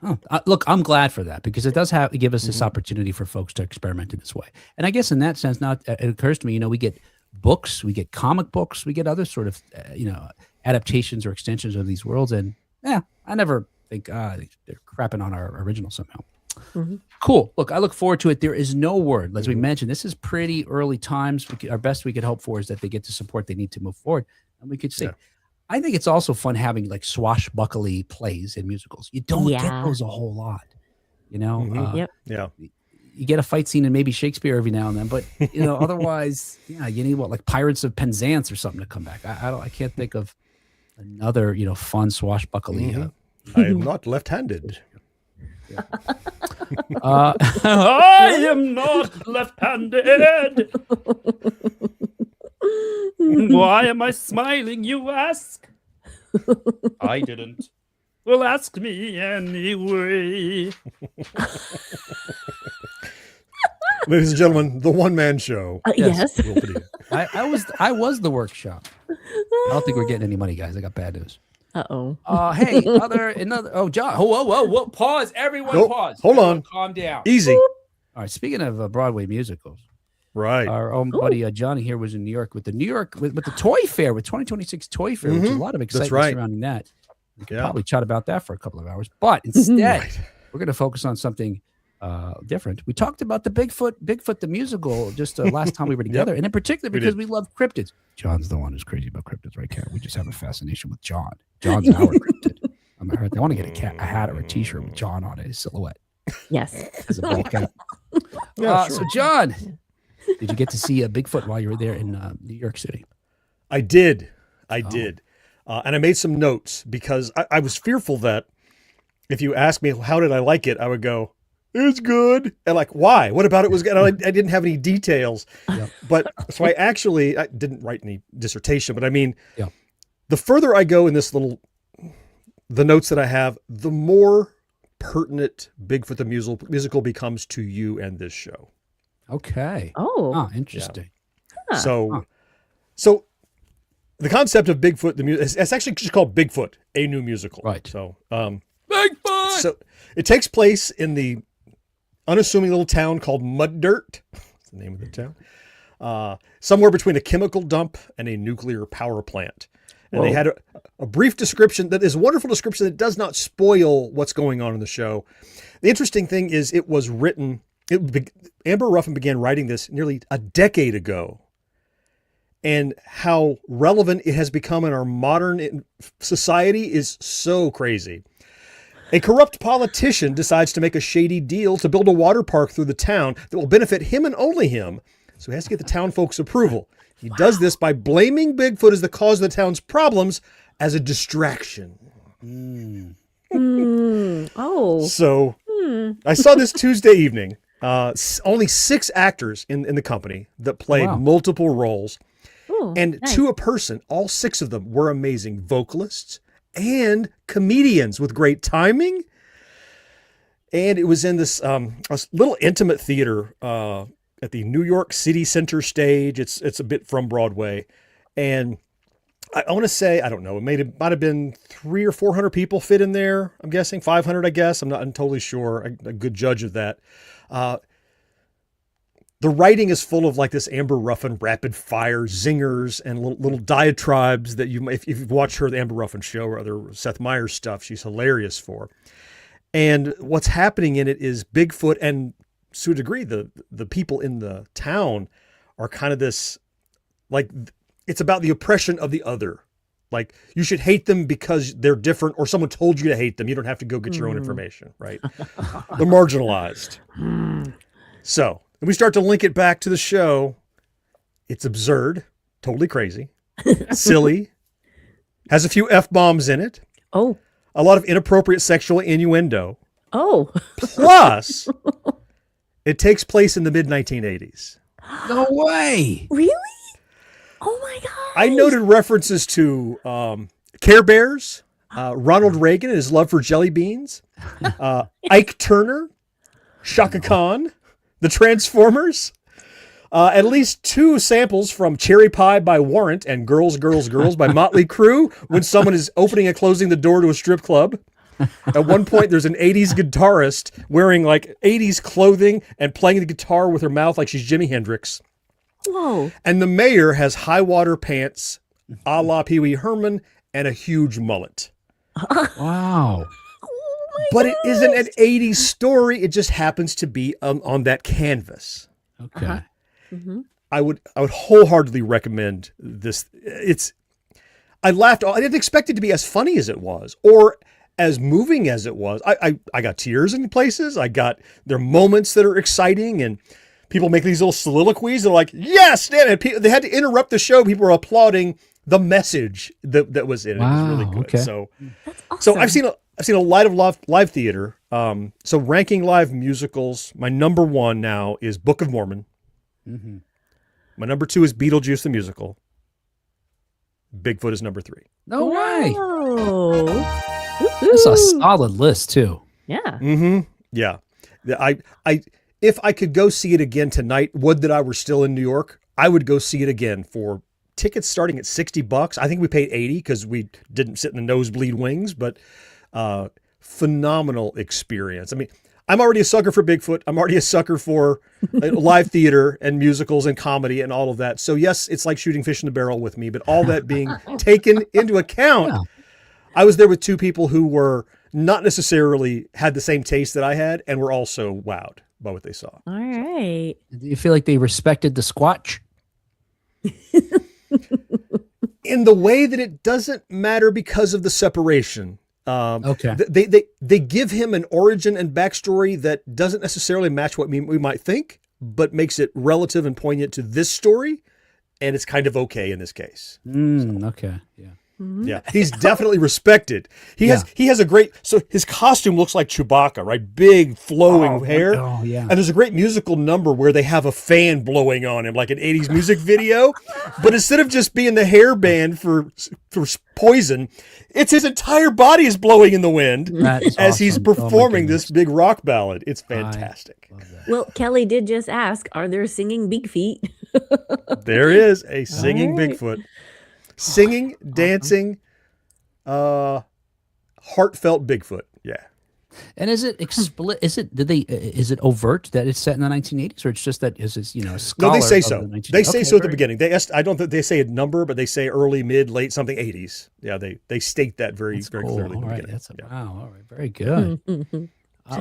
Oh, look, I'm glad for that because it does give us this opportunity for folks to experiment in this way. And I guess in that sense, now it occurs to me, we get books, we get comic books, we get other sort of, adaptations or extensions of these worlds. And I never think they're crapping on our original somehow. Mm-hmm. Cool. Look, I look forward to it. There is no word, as we mentioned, this is pretty early times. Our best we could hope for is that they get the support they need to move forward. And we could see. Yeah. I think it's also fun having like swashbuckly plays and musicals. You don't get those a whole lot, Yeah. You get a fight scene in maybe Shakespeare every now and then, but otherwise, you need like Pirates of Penzance or something to come back. I can't think of another fun swashbuckly. I am not left-handed. Yeah. I am not left-handed. Why am I smiling, you ask? I didn't. Well, ask me anyway. Ladies and gentlemen, the one-man show. Yes. I was the workshop. I don't think we're getting any money, guys. I got bad news. Uh-oh. Hey, another. Oh, John. Whoa. Pause. Everyone, pause. Hold on. Calm down. Easy. All right. Speaking of Broadway musicals, right? Our own buddy Johnny here was in New York with the Toy Fair, with 2026 Toy Fair, which is a lot of excitement surrounding that. We could probably chat about that for a couple of hours, but instead, we're going to focus on something different. We talked about the Bigfoot the musical just last time we were together, and in particular because we love cryptids. John's the one who's crazy about cryptids, right, Kat? We just have a fascination with John. John's our cryptid. I want to get a hat or a T-shirt with John on it, his silhouette. Yes. As a ball cap. So, John, did you get to see a Bigfoot while you were there in New York City? I did. And I made some notes because I was fearful that if you asked me how did I like it, I would go, it's good. And like, why? What about it was good? I didn't have any details. But so I didn't write any dissertation, but I mean, the further I go in this the notes that I have, the more pertinent Bigfoot the musical becomes to you and this show. Okay. Oh, interesting. Yeah. So the concept of Bigfoot the musical, it's actually just called Bigfoot, a new musical. Right. So, Bigfoot. So it takes place in the unassuming little town called Mud Dirt. That's the name of the town. Somewhere between a chemical dump and a nuclear power plant. And they had a brief description that is a wonderful description that does not spoil what's going on in the show. The interesting thing is it was written, Amber Ruffin began writing this nearly a decade ago. And how relevant it has become in our modern society is so crazy. A corrupt politician decides to make a shady deal to build a water park through the town that will benefit him and only him. So he has to get the town folks' approval. He does this by blaming Bigfoot as the cause of the town's problems as a distraction. So I saw this Tuesday evening. Only 6 actors in the company that played multiple roles. And to a person, all 6 of them were amazing vocalists and comedians with great timing. And it was in this little intimate theater at the New York City Center stage. It's a bit from Broadway, and I want to say, I don't know, might have been 300 or 400 people fit in there. I'm guessing 500. I guess I'm totally sure. A good judge of that. The writing is full of like this Amber Ruffin rapid fire zingers and little diatribes that if you've watched her, the Amber Ruffin show or other Seth Meyers stuff, she's hilarious for. And what's happening in it is Bigfoot, and to a degree, the people in the town are kind of this, like, it's about the oppression of the other. Like, you should hate them because they're different, or someone told you to hate them. You don't have to go get your own information, right? They're marginalized. So we start to link it back to the show. It's absurd, totally crazy, silly, has a few F-bombs in it. Oh. A lot of inappropriate sexual innuendo. Oh. Plus, it takes place in the mid-1980s. No way. Really? Oh my God. I noted references to Care Bears, Ronald Reagan and his love for jelly beans, Ike Turner, Shaka Khan, the Transformers, at least 2 samples from Cherry Pie by Warrant and Girls, Girls, Girls by Motley Crue when someone is opening and closing the door to a strip club. At one point, there's an 80s guitarist wearing like 80s clothing and playing the guitar with her mouth like she's Jimi Hendrix. Whoa. And the mayor has high water pants a la Pee Wee Herman and a huge mullet. Wow. But it isn't an 80s story. It just happens to be on that canvas. Okay. Mm-hmm. I would wholeheartedly recommend this. I laughed. I didn't expect it to be as funny as it was, or as moving as it was. I got tears in places. There are moments that are exciting, and people make these little soliloquies. They're like, yes, Dan. They had to interrupt the show. People were applauding the message that was in it. Wow, It was really good. okay. So, That's awesome. so I've seen a lot of live theater. So ranking live musicals, my number 1 now is Book of Mormon. Mm-hmm. My number 2 is Beetlejuice the musical. Bigfoot is number 3. No way. Oh. That's a solid list too. Yeah. Mm-hmm. Yeah. If I could go see it again tonight, would that I were still in New York, I would go see it again for tickets starting at $60. I think we paid $80 because we didn't sit in the nosebleed wings, but phenomenal experience. I mean, I'm already a sucker for Bigfoot. I'm already a sucker for live theater and musicals and comedy and all of that. So yes, it's like shooting fish in the barrel with me, but all that being taken into account, Yeah. I was there with 2 people who were not necessarily had the same taste that I had and were also wowed by what they saw. All right. Do you feel like they respected the Squatch? In the way that it doesn't matter because of the separation. Okay. They give him an origin and backstory that doesn't necessarily match what we might think, but makes it relative and poignant to this story, and it's kind of okay in this case. Okay. Yeah. Yeah, he's definitely respected. He has a great, so his costume looks like Chewbacca, right? Big flowing hair. Oh yeah. And there's a great musical number where they have a fan blowing on him, like an 80s music video. But instead of just being the hairband for Poison, it's his entire body is blowing in the wind That's as he's awesome. Oh, my performing goodness. this big rock ballad. It's fantastic. Love that. Well, Kelly did just ask, are there singing big feet? There is a singing All right. Bigfoot. Singing, dancing, heartfelt Bigfoot. Yeah. And is it is it overt that it's set in the 1980s, or it's just that is it, a scholar? No, they say of so. the 1980s? They say Okay, so at the very- beginning. I don't think they say a number, but they say early, mid, late, something 80s. Yeah, they state that very That's very cool. clearly. All at the right, beginning. wow. All right, very good.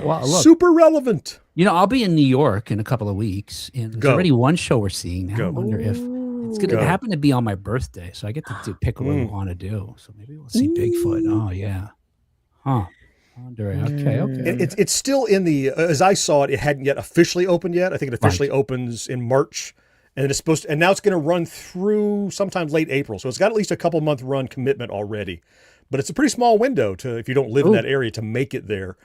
Well, look, Super relevant. I'll be in New York in a couple of weeks, and there's Go. already one show we're seeing now. Go. I wonder if it's going Go. to happen to be on my birthday, so I get to pick what we want to do. So maybe we'll see Bigfoot. Oh yeah, huh? Okay. And it's still in the as I saw it hadn't yet officially opened yet. I think it officially opens in March, and it's supposed to, and now it's going to run through sometime late April. So it's got at least a couple month run commitment already. But it's a pretty small window to, if you don't live in that area, to make it there.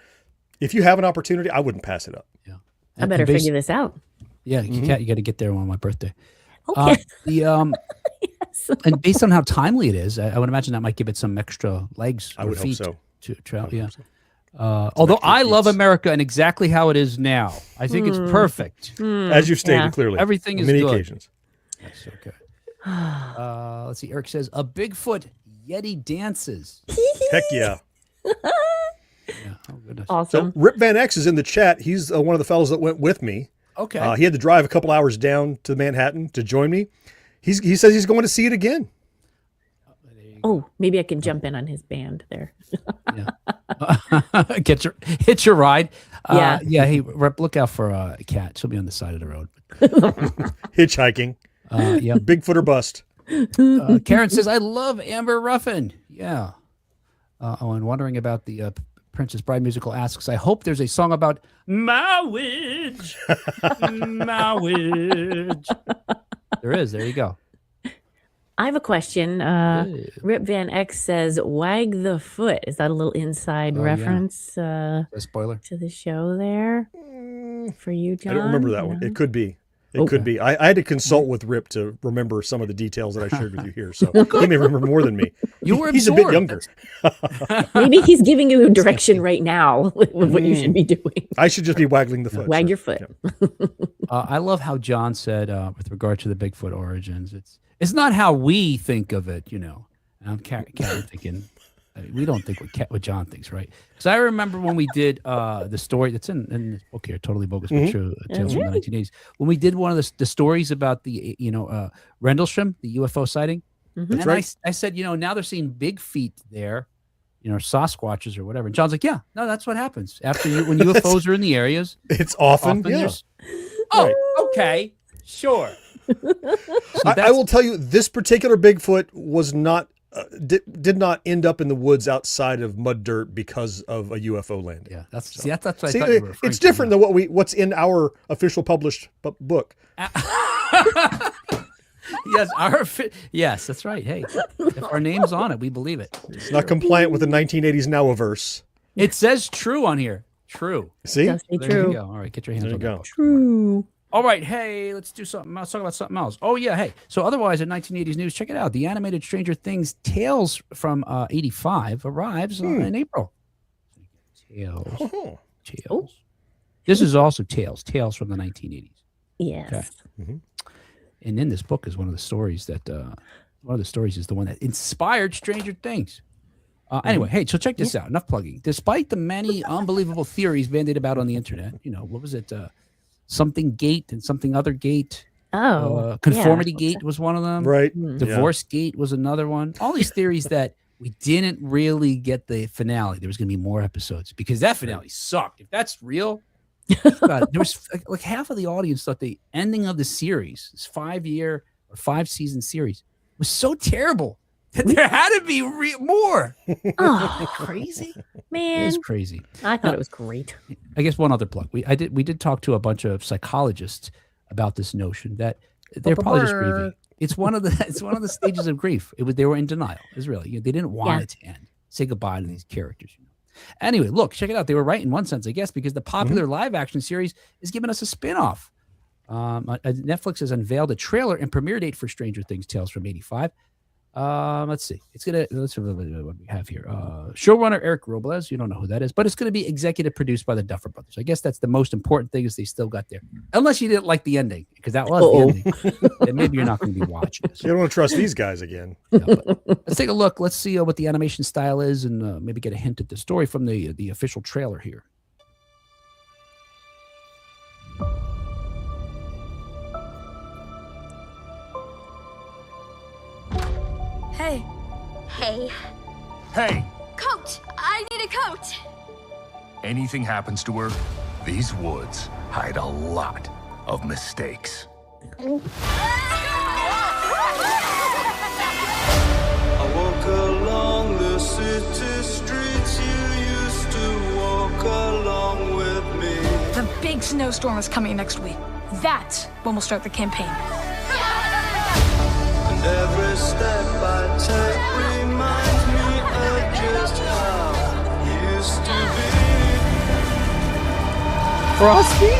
If you have an opportunity, I wouldn't pass it up. Yeah, I better figure this out. Yeah, you got to get there on my birthday. Okay. Yes. And based on how timely it is, I would imagine that might give it some extra legs. I or would hope feet so. To travel. Yeah. Although I love America and exactly how it is now. I think it's perfect. As you've stated clearly. Everything is many good. occasions. That's okay. Let's see. Eric says, a Bigfoot Yeti dances. Heck yeah. Oh, goodness. Awesome. So Rip Van X is in the chat. He's one of the fellows that went with me. Okay. He had to drive a couple hours down to Manhattan to join me. He says he's going to see it again. Oh, maybe I can jump in on his band there. Hit your ride. Yeah. Hey, Rep, look out for a cat. She'll be on the side of the road. Hitchhiking. Yeah. Bigfoot or bust. Karen says, I love Amber Ruffin. Yeah. And wondering about the Princess Bride musical asks, I hope there's a song about marriage. Marriage. There is. There you go. I have a question. Rip Van X says, wag the foot. Is that a little inside reference A spoiler to the show there for you, John? I don't remember that one. It could be. It could be. I had to consult with Rip to remember some of the details that I shared with you here. So he may remember more than me. He's a bit younger. Maybe he's giving you direction right now with what you should be doing. I should just be waggling the foot. Wag your foot. Yeah. I love how John said with regard to the Bigfoot origins, it's not how we think of it, you know. And I'm Karen thinking, we don't think what John thinks, right? Because I remember when we did the story that's in this book here, Totally Bogus, but True, Tales from the 1980s. When we did one of the stories about the, Rendlesham, the UFO sighting. And right. I said, now they're seeing big feet there, Sasquatches or whatever. And John's like, yeah, no, that's what happens after when UFOs are in the areas. It's often yeah. Oh, okay, sure. I will tell you, this particular Bigfoot was not did not end up in the woods outside of mud dirt because of a UFO landing. Yeah, that's what I thought you were referring it's different than what's in our official published book. Yes, that's right. Hey, if our name's on it, we believe it. It's not compliant with the 1980s now-averse. It says true on here. True. See? There you go. All right, get your hands on that. True. All right, hey, let's do something. Let's talk about something else. Oh, yeah, hey. So otherwise, in 1980s news, check it out. The animated Stranger Things Tales from 85 arrives in April. Tales. Oh. Tales. This is also Tales from the 1980s. Yes. Okay. Mm-hmm. And in this book is one of the stories is the one that inspired Stranger Things. Anyway, hey, so check this out. Enough plugging. Despite the many unbelievable theories bandied about on the internet, what was it? Something gate and something other gate. Conformity gate was one of them. Right. Divorce gate was another one. All these theories that we didn't really get the finale. There was going to be more episodes because that finale sucked. If that's real, there was like half of the audience thought the ending of the series, this 5-year or 5-season series, was so terrible that there had to be more. Oh, crazy, man! It was crazy. I thought it was great. I guess one other plug. We did talk to a bunch of psychologists about this notion that they're probably just grieving. It's one of the stages of grief. They were in denial. It's really they didn't want it to end. Say goodbye to these characters. Anyway, look, check it out. They were right in one sense, I guess, because the popular live action series is giving us a spinoff. Netflix has unveiled a trailer and premiere date for Stranger Things Tales from 85. Let's see. Let's see what we have here. Showrunner Eric Robles. You don't know who that is, but it's going to be executive produced by the Duffer Brothers. I guess that's the most important thing is they still got there. Unless you didn't like the ending, because that was the ending. Then maybe you're not going to be watching this. You don't want to trust these guys again. Let's take a look. Let's see what the animation style is and maybe get a hint at the story from the official trailer here. Hey. Hey. Hey. Coat! I need a coat! Anything happens to her, these woods hide a lot of mistakes. I walk along the city streets you used to walk along with me. The big snowstorm is coming next week. That's when we'll start the campaign. And every step I take reminds me of just how it used to be. Frosty?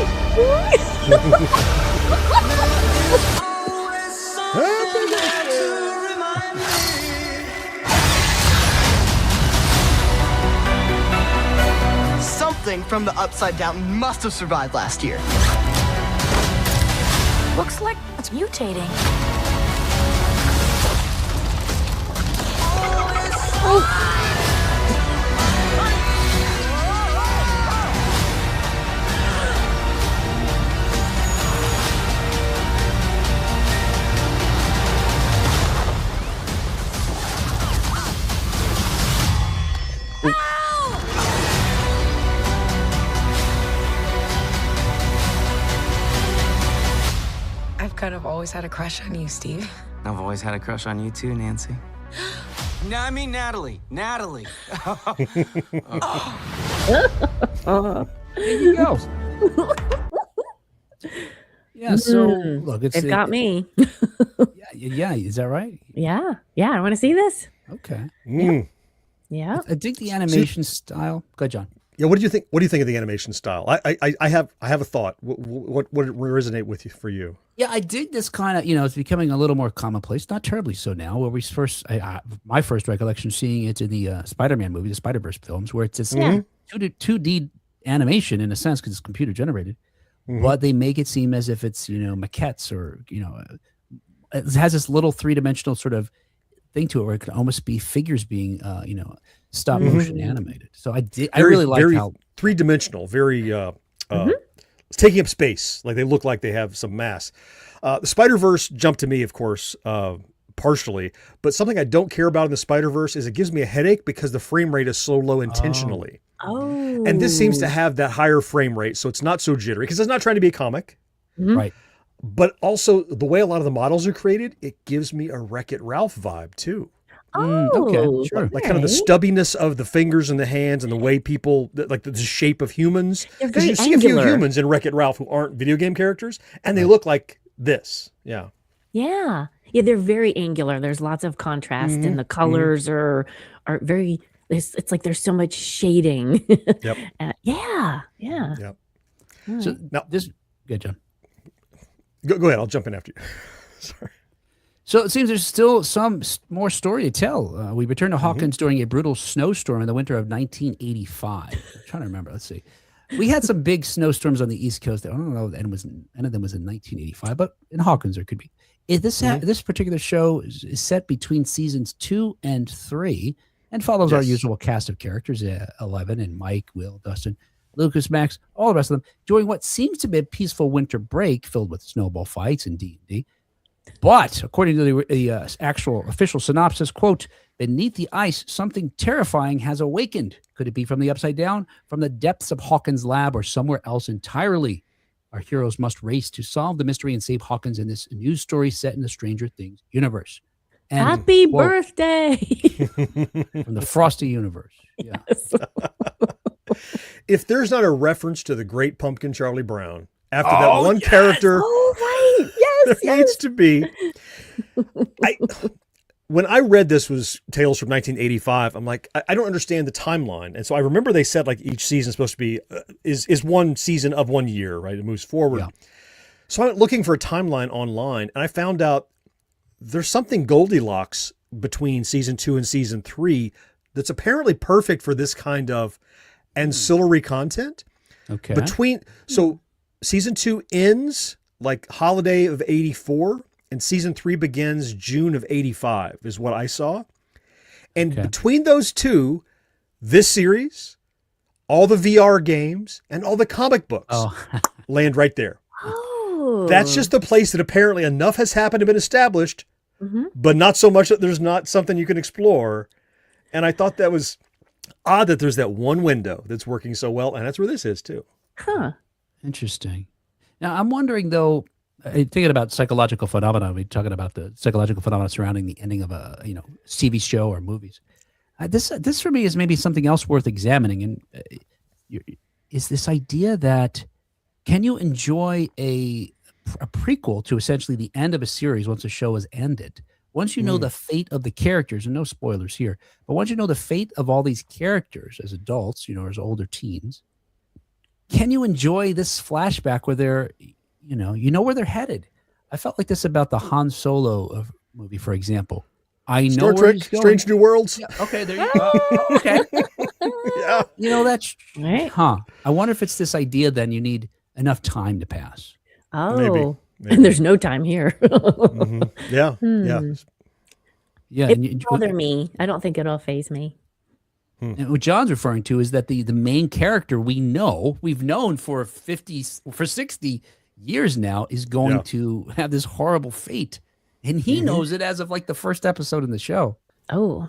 Something from the Upside Down must have survived last year. Looks like it's mutating. I've kind of always had a crush on you, Steve. I've always had a crush on you too, Nancy. No, I mean Natalie. There you go. Yeah, so look, It got me. Yeah, is that right? Yeah. I want to see this. Okay. Yeah. I dig the animation style. Go ahead, John. Yeah, what do you think? What do you think of the animation style? I have a thought. What would resonate with you for you? Yeah, I dig this kind of, it's becoming a little more commonplace, not terribly so now, where my first recollection seeing it in the Spider-Man movie, the Spider-Verse films, where it's this 2D animation in a sense because it's computer generated, but they make it seem as if it's, maquettes or, it has this little three-dimensional sort of thing to it where it could almost be figures being, stop motion animated. So I really like how three-dimensional, very it's taking up space. Like they look like they have some mass. The Spider-Verse jumped to me, of course, partially, but something I don't care about in the Spider-Verse is it gives me a headache because the frame rate is so low intentionally. Oh. And this seems to have that higher frame rate, so it's not so jittery because it's not trying to be a comic. Right. But also the way a lot of the models are created, it gives me a Wreck-It Ralph vibe too. Okay, sure. Like kind of the stubbiness of the fingers and the hands and the way people, like the shape of humans. Because you see a few humans in Wreck-It Ralph who aren't video game characters, and they look like this. Yeah. Yeah, they're very angular. There's lots of contrast, and the colors are very. It's like there's so much shading. Yep. Yeah. Yep. So now this, good, John. Go ahead. I'll jump in after you. Sorry. So it seems there's still some more story to tell. We returned to Hawkins during a brutal snowstorm in the winter of 1985. I'm trying to remember. Let's see. We had some big snowstorms on the East Coast. I don't know if any of them was in 1985, but in Hawkins there could be. This particular show is set between seasons 2 and 3 and follows our usual cast of characters, 11 and Mike, Will, Dustin, Lucas, Max, all the rest of them, during what seems to be a peaceful winter break filled with snowball fights and D&D. But according to the actual official synopsis, quote, beneath the ice, something terrifying has awakened. Could it be from the Upside Down, from the depths of Hawkins' lab, or somewhere else entirely? Our heroes must race to solve the mystery and save Hawkins in this news story set in the Stranger Things universe. And, Happy quote, birthday! From the Frosty universe. Yeah. Yes. If there's not a reference to the Great Pumpkin Charlie Brown after that one character, right? There needs to be. When I read this was Tales from 1985, I'm like, I don't understand the timeline. And so I remember they said like each season is supposed to be, is one season of 1 year, right? It moves forward. Yeah. So I went looking for a timeline online and I found out there's something Goldilocks between season 2 and season 3 that's apparently perfect for this kind of ancillary content. Okay. So season 2 ends like holiday of 84 and season 3 begins June of 85 is what I saw. And between those two, this series, all the VR games and all the comic books land right there. Oh. That's just the place that apparently enough has happened and been established, but not so much that there's not something you can explore. And I thought that was odd that there's that one window that's working so well. And that's where this is too. Huh. Interesting. Now, I'm wondering, though, thinking about psychological phenomena, we're talking about the psychological phenomena surrounding the ending of a TV show or movies. This for me is maybe something else worth examining. And is this idea that can you enjoy a prequel to essentially the end of a series once a show has ended? Once you know the fate of the characters, and no spoilers here, but once you know the fate of all these characters as adults, as older teens, can you enjoy this flashback where they're, where they're headed? I felt like this about the Han Solo movie, for example. I know Star Trek, Strange New Worlds. Yeah, okay, there you go. Okay. Yeah. You know, that's Right. huh. I wonder if it's this idea then you need enough time to pass. Oh, Maybe. and there's no time here. Yeah. Yeah. Yeah. It And won't bother me. I don't think it'll phase me. and what John's referring to is that the main character we've known for 60 years now is going to have this horrible fate. And he knows it as of like the first episode in the show. Oh.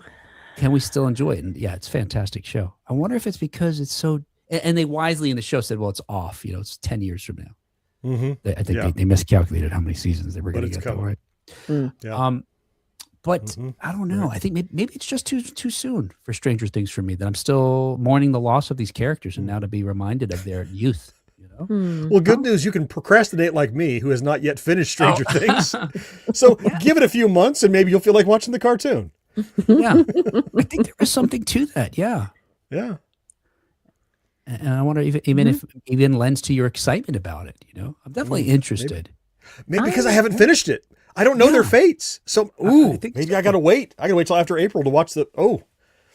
Can we still enjoy it? And yeah, it's a fantastic show. I wonder if it's because it's so, and they wisely in the show said, well, it's off, it's 10 years from now. I think they miscalculated how many seasons they were going to get though, right? Yeah. But I don't know. I think maybe it's just too soon for Stranger Things for me, that I'm still mourning the loss of these characters and now to be reminded of their youth. Well, good news. You can procrastinate like me, who has not yet finished Stranger Things. So give it a few months and maybe you'll feel like watching the cartoon. Yeah. I think there is something to that. Yeah. Yeah. And I wonder if even lends to your excitement about it. I'm definitely interested. Maybe because I haven't finished it. I don't know their fates. So, maybe I got to wait. I got to wait till after April to watch the,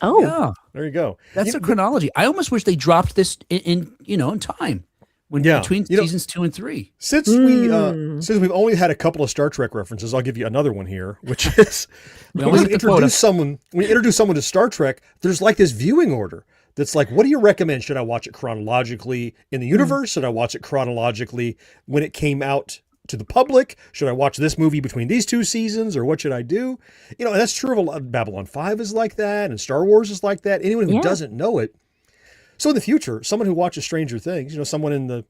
yeah. There you go. That's the chronology. I almost wish they dropped this in time. Between seasons 2 and 3. Since we've only had a couple of Star Trek references, I'll give you another one here, which is when you introduce someone to Star Trek, there's like this viewing order that's like, what do you recommend? Should I watch it chronologically in the universe? Should I watch it chronologically when it came out to the public? Should I watch this movie between these two seasons, or what should I do? And that's true of a lot. Babylon 5 is like that, and Star Wars is like that. Anyone who doesn't know it. So in the future, someone who watches Stranger Things, someone in the,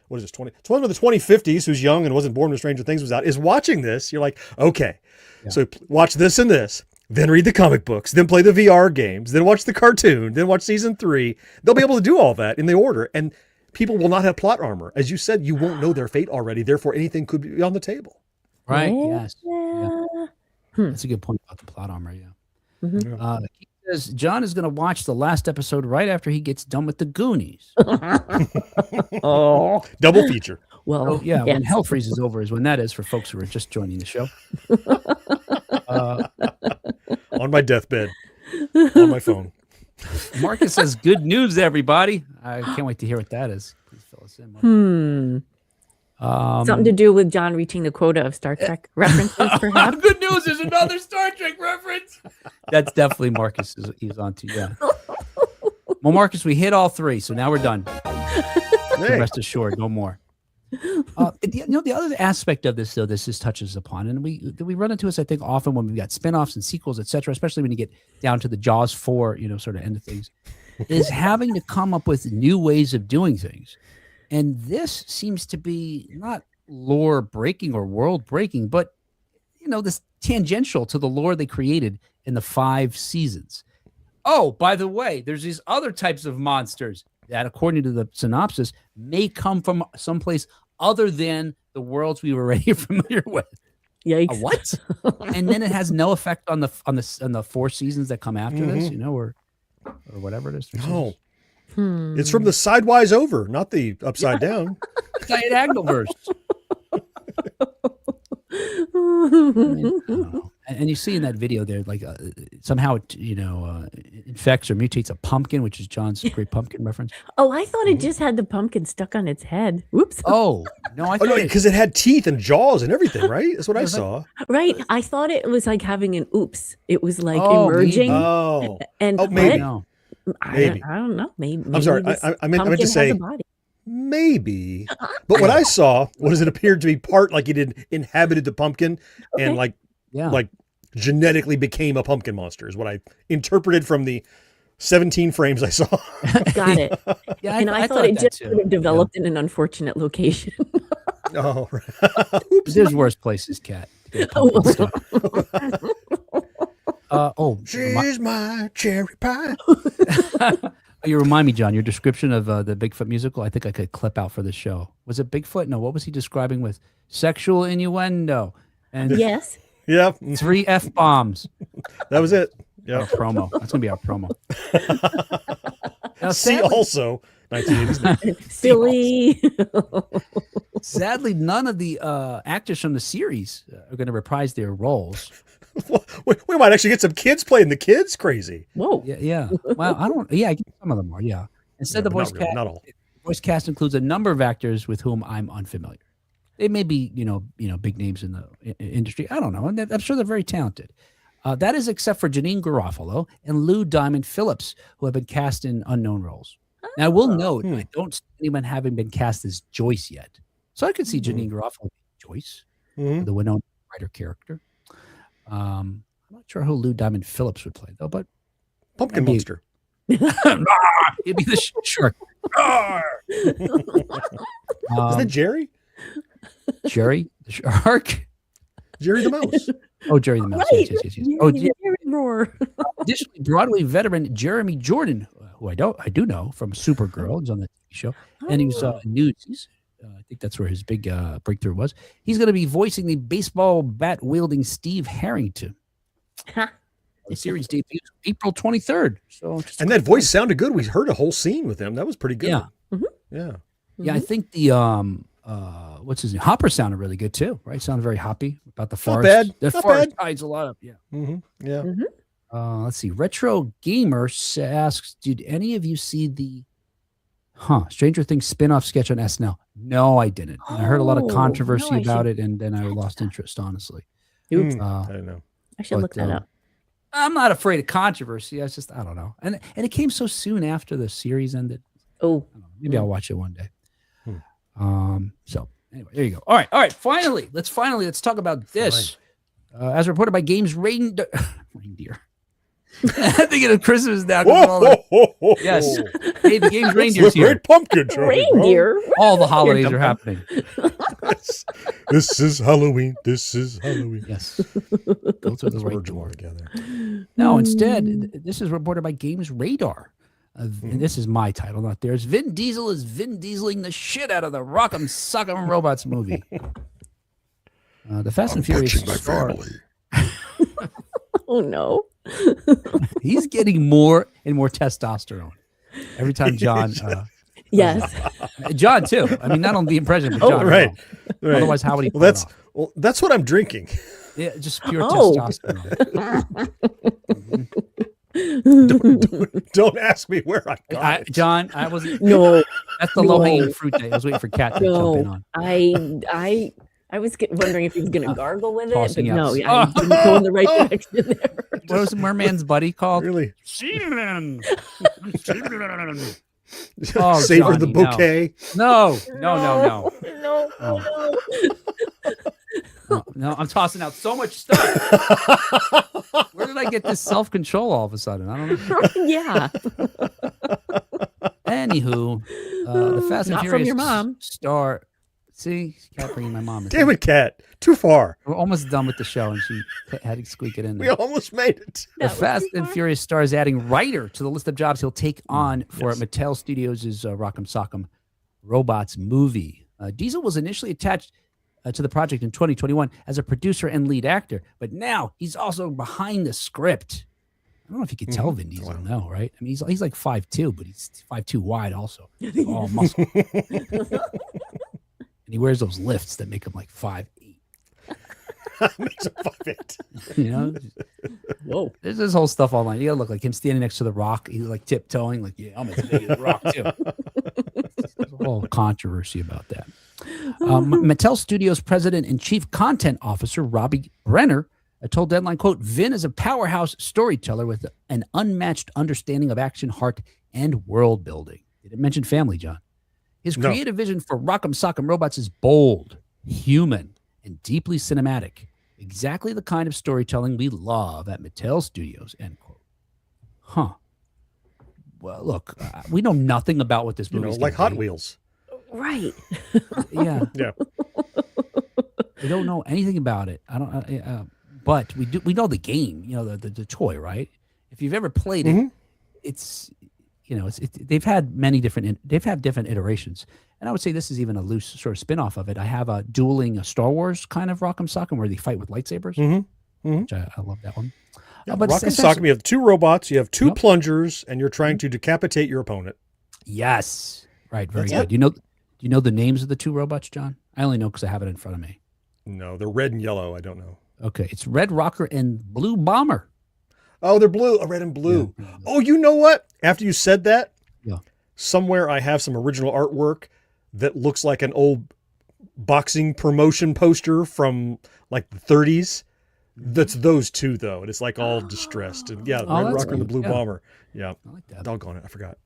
what is this, 2050s who's young and wasn't born when Stranger Things was out, is watching this. You're like, okay, so watch this and this, then read the comic books, then play the VR games, then watch the cartoon, then watch season 3. They'll be able to do all that in the order. And people will not have plot armor. As you said, you won't know their fate already. Therefore, anything could be on the table. Right. Yes. Yeah. That's a good point about the plot armor. Yeah. He says John is going to watch the last episode right after he gets done with the Goonies. Double feature. Well, when Hell Freezes Over is when that is for folks who are just joining the show. On my deathbed, on my phone. Marcus says, "Good news, everybody." I can't wait to hear what that is. Please fill us in. Something to do with John reaching the quota of Star Trek references, perhaps? Good news, there's another Star Trek reference. That's definitely Marcus. He's on to yeah. Well, Marcus, we hit all 3, so now we're done. Rest assured, no more. The other aspect of this, though, this touches upon, and we run into this, I think, often when we've got spinoffs and sequels, etc., especially when you get down to the Jaws 4, sort of end of things, is having to come up with new ways of doing things. And this seems to be not lore breaking or world breaking, but, this tangential to the lore they created in the 5 seasons. Oh, by the way, there's these other types of monsters that, according to the synopsis, may come from someplace other than the worlds we were already familiar with. Yikes! What? And then it has no effect on the 4 seasons that come after this, or whatever it is. No, it's from the sidewise over, not the upside down. Diagonal verse. I don't know. And you see in that video there, like somehow it, infects or mutates a pumpkin, which is John's great pumpkin reference. Oh, I thought it just had the pumpkin stuck on its head. Whoops. Oh, no, I thought because it had teeth and jaws and everything, right? That's what I saw. Right. I thought it was like having an oops. It was like emerging. Maybe. Oh, and maybe. I don't know. Maybe. I'm sorry. I meant to say maybe. But what I saw was it appeared to be part like it inhabited the pumpkin and like genetically became a pumpkin monster is what I interpreted from the 17 frames I saw. Got it. Yeah, and I thought it just sort of developed in an unfortunate location. Oh, right. There's worse places, Kat. She's my cherry pie. You remind me, John, your description of the Bigfoot musical, I think I could clip out for the show. Was it Bigfoot? No, what was he describing with sexual innuendo? And yes. Yeah. 3 F-bombs. That was it. Yeah. Our promo. That's going to be our promo. Now, see also 1980s. Silly. Sadly, none of the actors from the series are going to reprise their roles. We might actually get some kids playing the kids. Crazy. Whoa. Yeah. Well, I don't. Yeah, I guess some of them are. Yeah. Instead, the voice cast. Not all. Voice cast includes a number of actors with whom I'm unfamiliar. They may be, big names in the industry. I don't know. And I'm sure they're very talented. That is except for Janine Garofalo and Lou Diamond Phillips, who have been cast in unknown roles. Now, I will note, I don't see anyone having been cast as Joyce yet. So I could see Janine Garofalo Joyce, the Winona Ryder character. I'm not sure who Lou Diamond Phillips would play, though, but Pumpkin Monster. He'd be the shark. Is that Jerry? Jerry the shark? Jerry the mouse. Oh, Jerry the mouse. Right. Yes. Oh, Jerry Roar. Additionally, Broadway veteran Jeremy Jordan, who I do know from Supergirl, he's on the TV show, and he was Newsies. I think that's where his big breakthrough was. He's going to be voicing the baseball bat wielding Steve Harrington. The series debuts April 23rd. So, and that voice sounded good. We heard a whole scene with him. That was pretty good. Yeah. Yeah. Yeah, I think the what's his name? Hopper sounded really good too, right? Sounded very hoppy about the forest. Not bad. The Not forest bad. hides a lot of Yeah. Let's see. Retro Gamer asks, did any of you see the Stranger Things spin-off sketch on SNL? No, I didn't. I heard a lot of controversy about it, and then I lost interest, honestly. Oops. I don't know. I should look that up. I'm not afraid of controversy. I don't know. And it came so soon after the series ended. Oh. Maybe I'll watch it one day. So anyway, there you go. All right. Finally, let's talk about this. As reported by Games Reindeer. I'm thinking of Christmas now. Yes. Hey, the Games Reindeer's here. Great pumpkin show. Reindeer. All the holidays are happening. This is Halloween. This is Halloween. Yes. Go to the right door. Together. No, instead, this is reported by Games Radar. And this is my title, not theirs. Vin Diesel is Vin Dieseling the shit out of the Rock'em Sock'em Robots movie. The Fast and Furious star. Oh no. He's getting more and more testosterone every time John. Yes. John too. I mean, not only the impression, but John. Right. Otherwise, how would he? That's what I'm drinking. Yeah, just pure testosterone. Don't ask me where I got it. John, I wasn't. No, that's the low hanging fruit day. I was waiting for Kat to jump in on. I was wondering if he was going to gargle with Tossing it, but ups. no, I didn't go in the right direction there. What was the merman's buddy called? Really? Seaman. Savor the bouquet. No. No. No, I'm tossing out so much stuff. Where did I get this self-control all of a sudden? I don't know. Yeah. Anywho, the Fast and Not Furious from your mom. star. See, Kat bringing my mom. Damn it, Kat. Too far. We're almost done with the show, and she had to squeak it in We there. almost made it. The Fast and Furious star is adding writer to the list of jobs he'll take on for Mattel Studios' Rock'em Sock'em Robots movie. Diesel was initially attached to the project in 2021 as a producer and lead actor, but now he's also behind the script. I don't know if you could tell Vin Diesel, no, right? I mean, he's like 5'2", but he's 5'2" wide also. All muscle. And he wears those lifts that make him like 5'8". Makes him 5'8". You know? Whoa. There's this whole stuff online. You gotta look like him standing next to the Rock. He's like tiptoeing, like, yeah, I'm as big as the Rock too. There's a whole controversy about that. Mattel Studios president and chief content officer Robbie Brenner told Deadline, quote, Vin is a powerhouse storyteller with an unmatched understanding of action, heart, and world building. Did it mention family, John? His creative vision for Rock'em Sock'em Robots is bold, human, and deeply cinematic. Exactly the kind of storytelling we love at Mattel Studios, end quote. Huh. Well, look, we know nothing about what this movie is like Hot Wheels. Right. Yeah. Yeah. We don't know anything about it. I don't. But we do. We know the game. You know the toy, right? If you've ever played it, it's they've had different iterations, and I would say this is even a loose sort of spin-off of it. I have a dueling Star Wars kind of Rock'em Sock'em where they fight with lightsabers, which I love that one. Yeah, but Rock'em Sock'em, you have two robots, you have two plungers, and you're trying to decapitate your opponent. Yes, right, very good. Do you know the names of the two robots, John? I only know because I have it in front of me. No, they're red and yellow. I don't know. Okay, it's Red Rocker and Blue Bomber. Oh, they're blue. Red and blue. Yeah. Oh, you know what? After you said that, somewhere I have some original artwork that looks like an old boxing promotion poster from like the 30s. That's those two, though. And it's like all distressed. And Red Rocker and the Blue Bomber. Yeah. I like that. Doggone it. I forgot.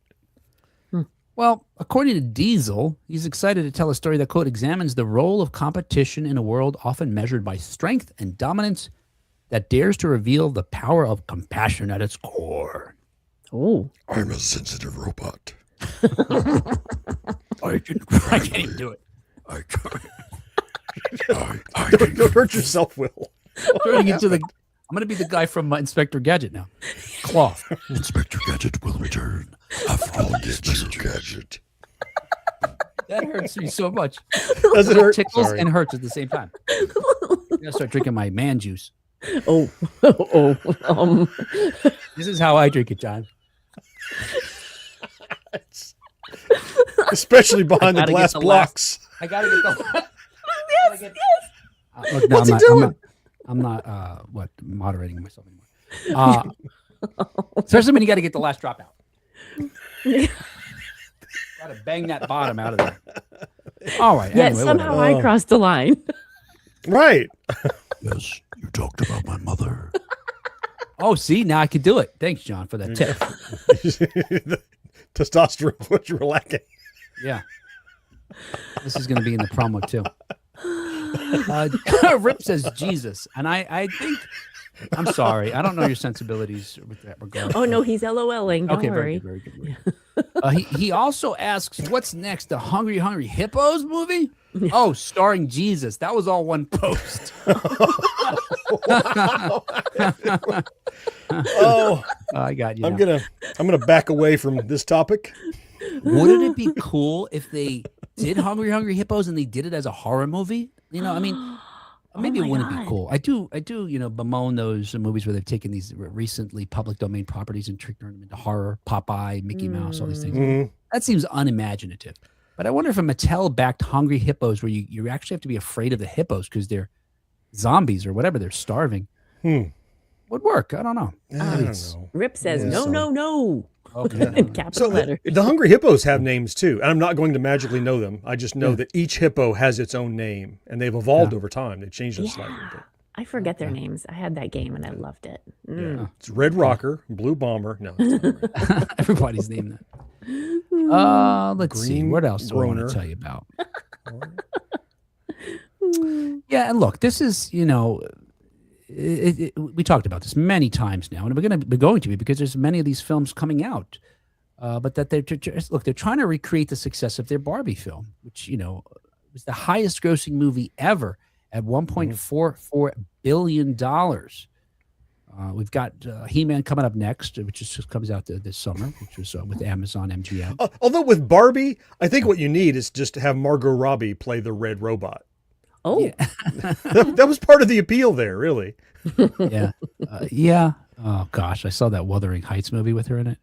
Well, according to Diesel, he's excited to tell a story that, quote, examines the role of competition in a world often measured by strength and dominance that dares to reveal the power of compassion at its core. Oh. I'm a sensitive robot. I can't even do it. Don't hurt yourself, Will. I'm going to be the guy from Inspector Gadget now. Claw. Inspector Gadget will return after all Inspector Gadget. That hurts me so much. Does it hurt? Tickles and hurts at the same time. I'm going to start drinking my man juice. Oh. This is how I drink it, John. Especially behind the glass blocks. I got to get the Yes. Look, no, What's he doing? I'm not moderating myself anymore. Especially when you got to get the last drop out. Got to bang that bottom out of there. All right. Yet anyway, somehow whatever. I crossed the line. Right. Yes, you talked about my mother. Oh, see, now I can do it. Thanks, John, for that tip. The testosterone, what you were lacking. Yeah. This is going to be in the promo, too. Rip says Jesus. And I think, I'm sorry. I don't know your sensibilities with that regard. Oh, no, he's LOLing. Don't worry. Very good. He also asks, what's next? The Hungry Hungry Hippos movie? Oh, starring Jesus. That was all one post. I got you. I'm gonna back away from this topic. Wouldn't it be cool if they did Hungry Hungry Hippos and they did it as a horror movie? You know, I mean, maybe it wouldn't be cool. I do, bemoan those movies where they've taken these recently public domain properties and turned them into horror. Popeye, Mickey Mouse, all these things. Mm-hmm. That seems unimaginative. But I wonder if a Mattel-backed Hungry Hippos, where you actually have to be afraid of the hippos because they're zombies or whatever, they're starving, would work. I don't know. I don't know. Rip says, no. Okay. In capital letters. The Hungry Hippos have names too, and I'm not going to magically know them. I just know that each hippo has its own name, and they've evolved over time. They've changed them slightly. But. I forget their names. I had that game and I loved it. Yeah. It's Red Rocker, Blue Bomber. No, everybody's named that. Let's see. What else do I want to tell you about? Yeah, and look, this is, we talked about this many times now, and we're going to be because there's many of these films coming out. But that they're trying to recreate the success of their Barbie film, which, was the highest grossing movie ever at $1.44 billion. We've got He-Man coming up next, which just comes out this summer, which was with Amazon MGM. Although with Barbie, I think what you need is just to have Margot Robbie play the red robot. Oh, yeah. that was part of the appeal there, really. Yeah. Yeah. Oh, gosh. I saw that Wuthering Heights movie with her in it.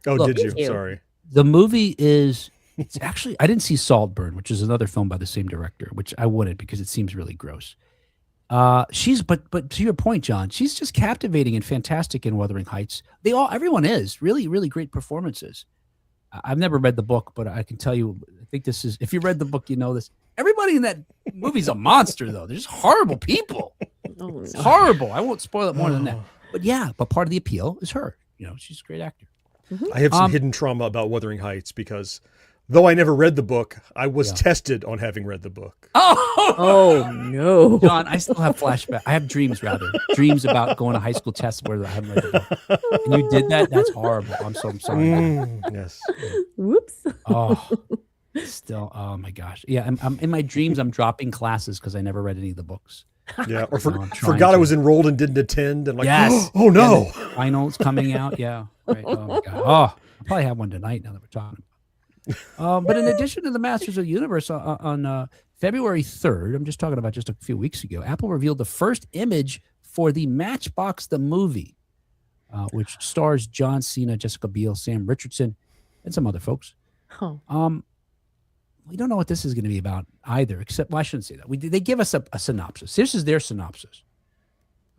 Oh, Look, did you? Sorry. The movie it's actually, I didn't see Saltburn, which is another film by the same director, which I wouldn't because it seems really gross. But to your point, John, she's just captivating and fantastic in Wuthering Heights. Everyone is really, really great performances. I've never read the book, but I can tell you, I think this is, if you read the book, you know this. Everybody in that movie's a monster, though. They're just horrible people. It's horrible. I won't spoil it more than that. But yeah, but part of the appeal is her. She's a great actor. I have some hidden trauma about Wuthering Heights because though I never read the book, I was tested on having read the book. Oh no. John, I still have flashbacks. I have dreams dreams about going to high school tests where I haven't read the book. And you did that? That's horrible. I'm sorry. Yes. Whoops. Still, oh my gosh. Yeah, I'm in my dreams, I'm dropping classes because I never read any of the books. Yeah, or forgot I was enrolled and didn't attend. And yes. Oh no. Finals coming out. Yeah. Right. Oh my God. Oh, I'll probably have one tonight now that we're talking. But in addition to the Masters of the Universe, on February 3rd, I'm just talking about just a few weeks ago, Apple revealed the first image for the Matchbox the movie, which stars John Cena, Jessica Biel, Sam Richardson, and some other folks. We don't know what this is going to be about either, except, well, I shouldn't say that. They give us a synopsis. This is their synopsis.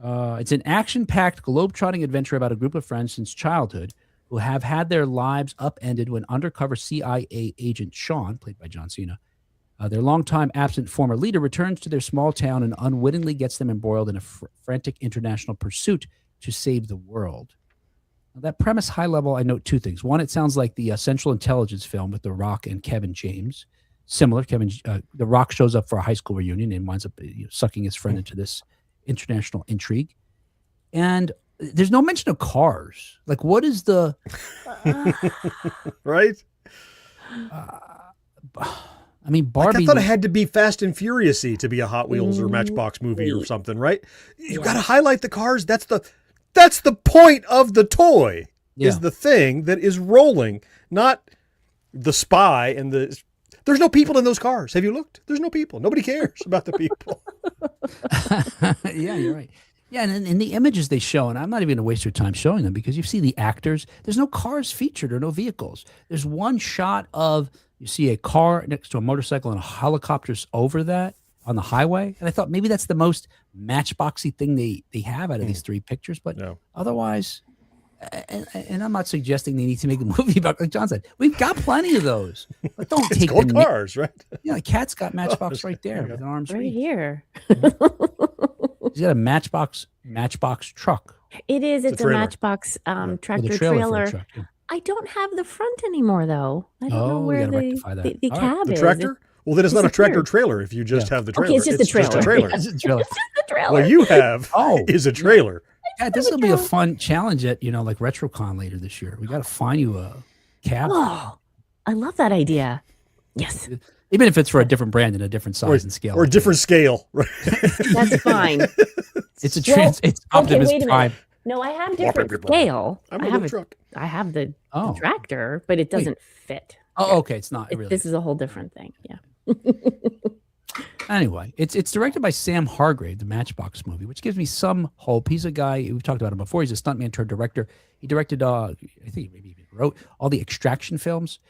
It's an action-packed, globe-trotting adventure about a group of friends since childhood who have had their lives upended when undercover CIA agent Sean, played by John Cena, their longtime absent former leader, returns to their small town and unwittingly gets them embroiled in a frantic international pursuit to save the world. Now, that premise, high level, I note two things. One, it sounds like the Central Intelligence film with The Rock and Kevin James. Similar, The Rock shows up for a high school reunion and winds up sucking his friend into this international intrigue. And there's no mention of cars. Like, what is the right? I mean, Barbie. Like, I thought it had to be Fast and Furious-y to be a Hot Wheels or Matchbox movie or something, right? You got to highlight the cars. That's the point of the toy. Is the thing that is rolling, not the spy and the. There's no people in those cars. Have you looked? There's no people. Nobody cares about the people. Yeah, you're right. Yeah, and in the images they show, and I'm not even going to waste your time showing them because you see the actors. There's no cars featured or no vehicles. There's one shot of, you see a car next to a motorcycle and a helicopter's over that on the highway. And I thought maybe that's the most Matchboxy thing they have out of these three pictures. But otherwise, and I'm not suggesting they need to make a movie about, like John said, we've got plenty of those. But don't take called cars, right? Yeah, the cat's got Matchbox right there with an arm's right reach. here. He's got a Matchbox truck. It is. It's a Matchbox tractor trailer. Truck, yeah. I don't have the front anymore, though. I don't know where the cab the is. tractor? Well, then it's not a tractor trailer if you just have the trailer. Okay, it's just a trailer. Just a trailer. It's a trailer. It's just a trailer. What you have is a trailer. Yeah, this will be a fun challenge at, like RetroCon later this year. We got to find you a cab. Oh, I love that idea. Yes. Even if it's for a different brand and a different size and scale. Or a different scale. Right? That's fine. It's it's Optimus Prime. No, I have different scale. I have the tractor, but it doesn't fit. Oh, okay. It's not really. This is a whole different thing. Yeah. Anyway, it's directed by Sam Hargrave, the Matchbox movie, which gives me some hope. He's a guy, we've talked about him before. He's a stuntman turned director. He directed, I think he maybe even wrote all the Extraction films,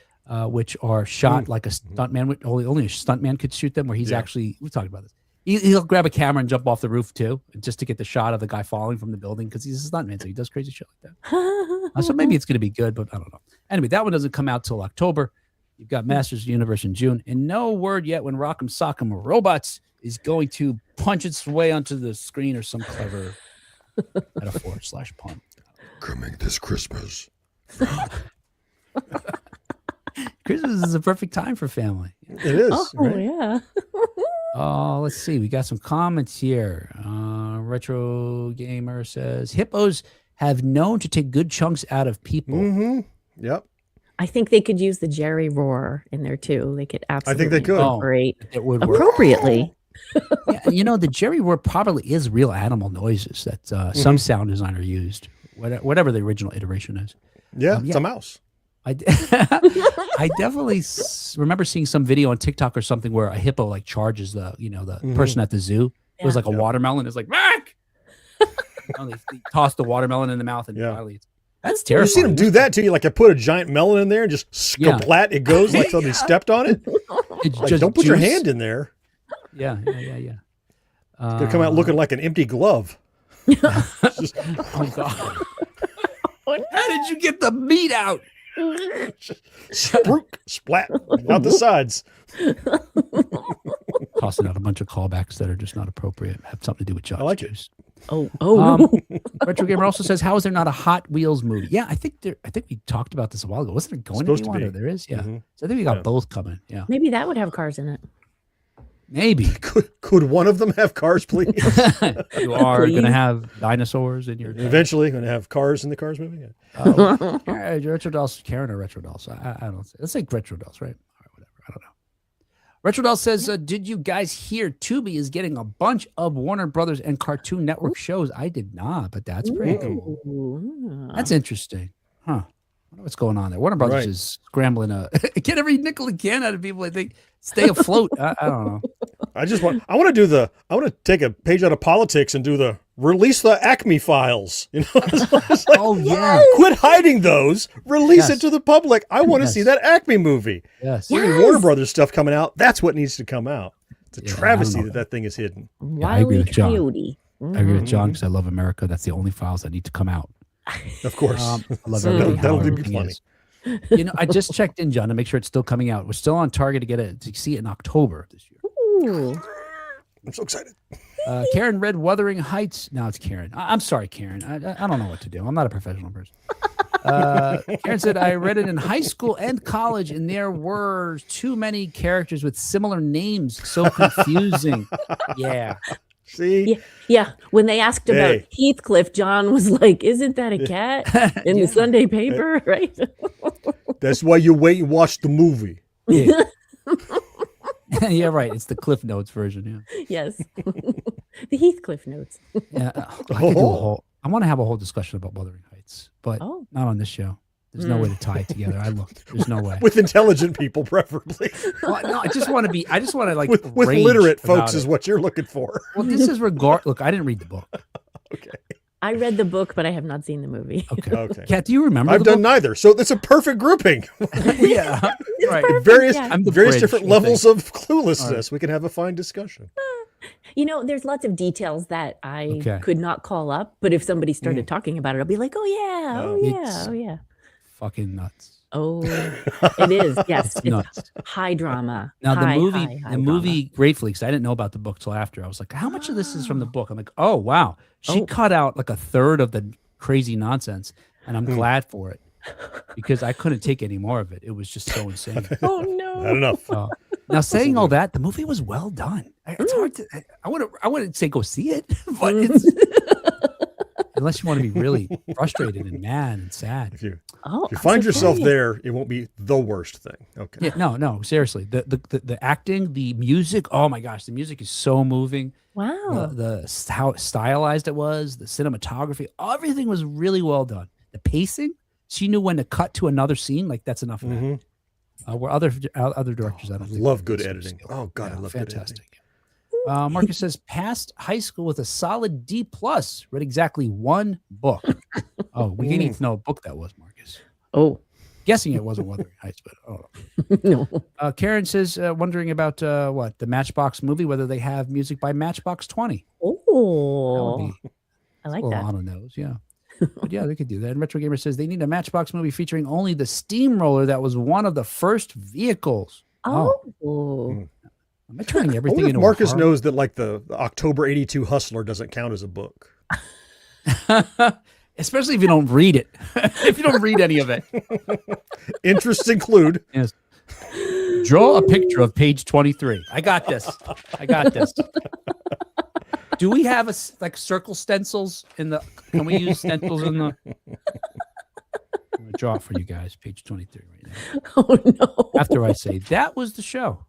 which are shot like a stuntman. Only a stuntman could shoot them, where he's actually, we've talked about this. He'll grab a camera and jump off the roof too, just to get the shot of the guy falling from the building, because he's a stuntman, so he does crazy shit like that. So maybe it's going to be good, but I don't know. Anyway, that one doesn't come out till October. You've got Masters of the Universe in June, and no word yet when Rock'em Sock'em Robots is going to punch its way onto the screen or some clever metaphor/pun. Coming this Christmas. Christmas is a perfect time for family. It is. Oh, right? Yeah. Let's see. We got some comments here. Retro Gamer says, hippos have known to take good chunks out of people. Mm-hmm. Yep. I think they could use the Jerry roar in there too. They could absolutely they could. incorporate it would work appropriately. Yeah, the Jerry roar probably is real animal noises that some sound designer used, whatever the original iteration is. Yeah, it's a mouse. I definitely remember seeing some video on TikTok or something where a hippo like charges the person at the zoo. It was like a watermelon. It's like, Mac! They toss the watermelon in the mouth and finally that's terrifying. You've seen them do that to you. Like I put a giant melon in there and just splat. It goes like somebody stepped on it. It's like, just don't put juice. your hand in there. Yeah. It's gonna come out looking like an empty glove. Oh God! How did you get the meat out? Splat out the sides. Tossing out a bunch of callbacks that are just not appropriate. Have something to do with Josh. I like it. Retro Gamer also says, "How is there not a Hot Wheels movie?" Yeah, I think we talked about this a while ago. Wasn't it going to be one? Or there is, yeah. So I think we got both coming. Yeah, maybe that would have cars in it. Maybe could one of them have cars, please? You are going to have dinosaurs in your. Eventually, going to have cars in the Cars movie. Retro Dolls, Karen or Retro Dolls? I don't say. Let's say Retro Dolls, right? All right, whatever. I don't know. Retro Doll says, did you guys hear Tubi is getting a bunch of Warner Brothers and Cartoon Network shows? I did not, but that's pretty cool. That's interesting. Huh. I wonder what's going on there. Warner Brothers is scrambling to get every nickel it can out of people, I think. Stay afloat. I don't know. I want to take a page out of politics and do the release the Acme files. It's like, oh yeah. Quit hiding those. Release it to the public. I want to see that Acme movie. Yes. Warner Brothers stuff coming out. That's what needs to come out. It's a travesty that thing is hidden. I agree with John. Coyote. I agree with John because I love America. That's the only files that need to come out. Of course. I love everything. That'll be everything funny. is. I just checked in, John, to make sure it's still coming out. We're still on target to see it in October of this year. Ooh. I'm so excited. Karen read Wuthering Heights. No, it's Karen. I'm sorry, Karen. I don't know what to do. I'm not a professional person. Karen said, I read it in high school and college, and there were too many characters with similar names. So confusing. Yeah. See? Yeah. When they asked about Heathcliff, John was like, isn't that a cat in the Sunday paper? Right? That's why you wait and watch the movie. Yeah. Yeah, right. It's the Cliff Notes version. Yeah. Yes. The Heathcliff Notes. Yeah. I want to have a whole discussion about Wuthering Heights, but not on this show. There's no way to tie it together. I looked. There's no way. With intelligent people, preferably. Well, no, I just want to like with literate folks is what you're looking for. Well, this is Look, I didn't read the book. Okay. I read the book, but I have not seen the movie. Okay. Kat, do you remember? I've done neither, so it's a perfect grouping. Yeah, right. Various bridge, different levels of cluelessness. Right. We can have a fine discussion. There's lots of details that I could not call up, but if somebody started talking about it, I'll be like, oh yeah. Fucking nuts. Oh, it is. Yes, it's nuts. High drama. Now high the movie, gratefully, because I didn't know about the book till after. I was like, how much of this is from the book? I'm like, oh wow, she cut out like a third of the crazy nonsense, and I'm glad for it because I couldn't take any more of it. It was just so insane. Oh no, not enough. Now saying all that, the movie was well done. It's hard to. I wouldn't say go see it, but it's. Unless you want to be really frustrated and mad and sad. If you find yourself there, it won't be the worst thing. Okay. Yeah, no, seriously. The acting, the music, oh my gosh, the music is so moving. Wow. How stylized it was, the cinematography, everything was really well done. The pacing, she knew when to cut to another scene, like that's enough of that. Where other directors, I don't think love good editing. Oh God, I love fantastic. Good editing. Marcus says, passed high school with a solid D+. Read exactly one book. Oh, we need to know what book that was, Marcus. Oh. Guessing it wasn't Wuthering Heights, but no. Karen says, wondering about the Matchbox movie, whether they have music by Matchbox 20. Oh. I like that. On the nose, yeah. But yeah, they could do that. And Retro Gamer says they need a Matchbox movie featuring only the steamroller that was one of the first vehicles. Oh. Am I turning everything into Marcus knows that like the October 82 Hustler doesn't count as a book. Especially if you don't read it. If you don't read any of it. Interests include. Yes. Draw a picture of page 23. I got this. Do we have circle stencils in the, can we use stencils in the, I'm going to draw it for you guys, page 23 right now. Oh no. After I say, that was the show.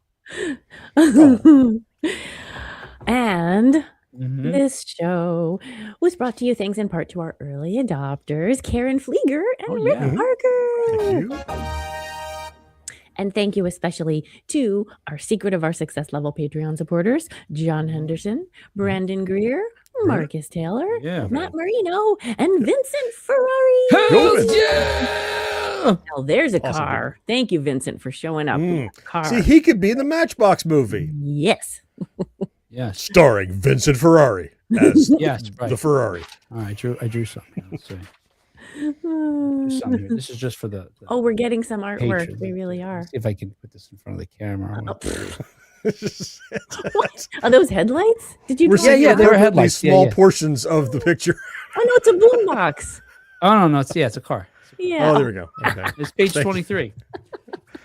And this show was brought to you thanks in part to our early adopters, Karen Flieger and Rick Parker. Thank you. And thank you especially to our Secret of Our Success level Patreon supporters, John Henderson, Brandon Greer, Marcus Taylor, Matt Marino, and Vincent Ferrari. Yeah! Now there's a car. Thank you, Vincent, for showing up. Car. See, he could be in the Matchbox movie. Yes. Yes. Starring Vincent Ferrari as the Ferrari. All right, I drew something. Let's see. This is just for the we're getting some artwork. Patreon. We really are. Let's see if I can put this in front of the camera. What? Are those headlights? Did you? We're seeing they were headlights. Small portions of the picture. Oh no, it's a boombox. Oh no, it's a car. Yeah. Oh, there we go. Okay. It's page 23.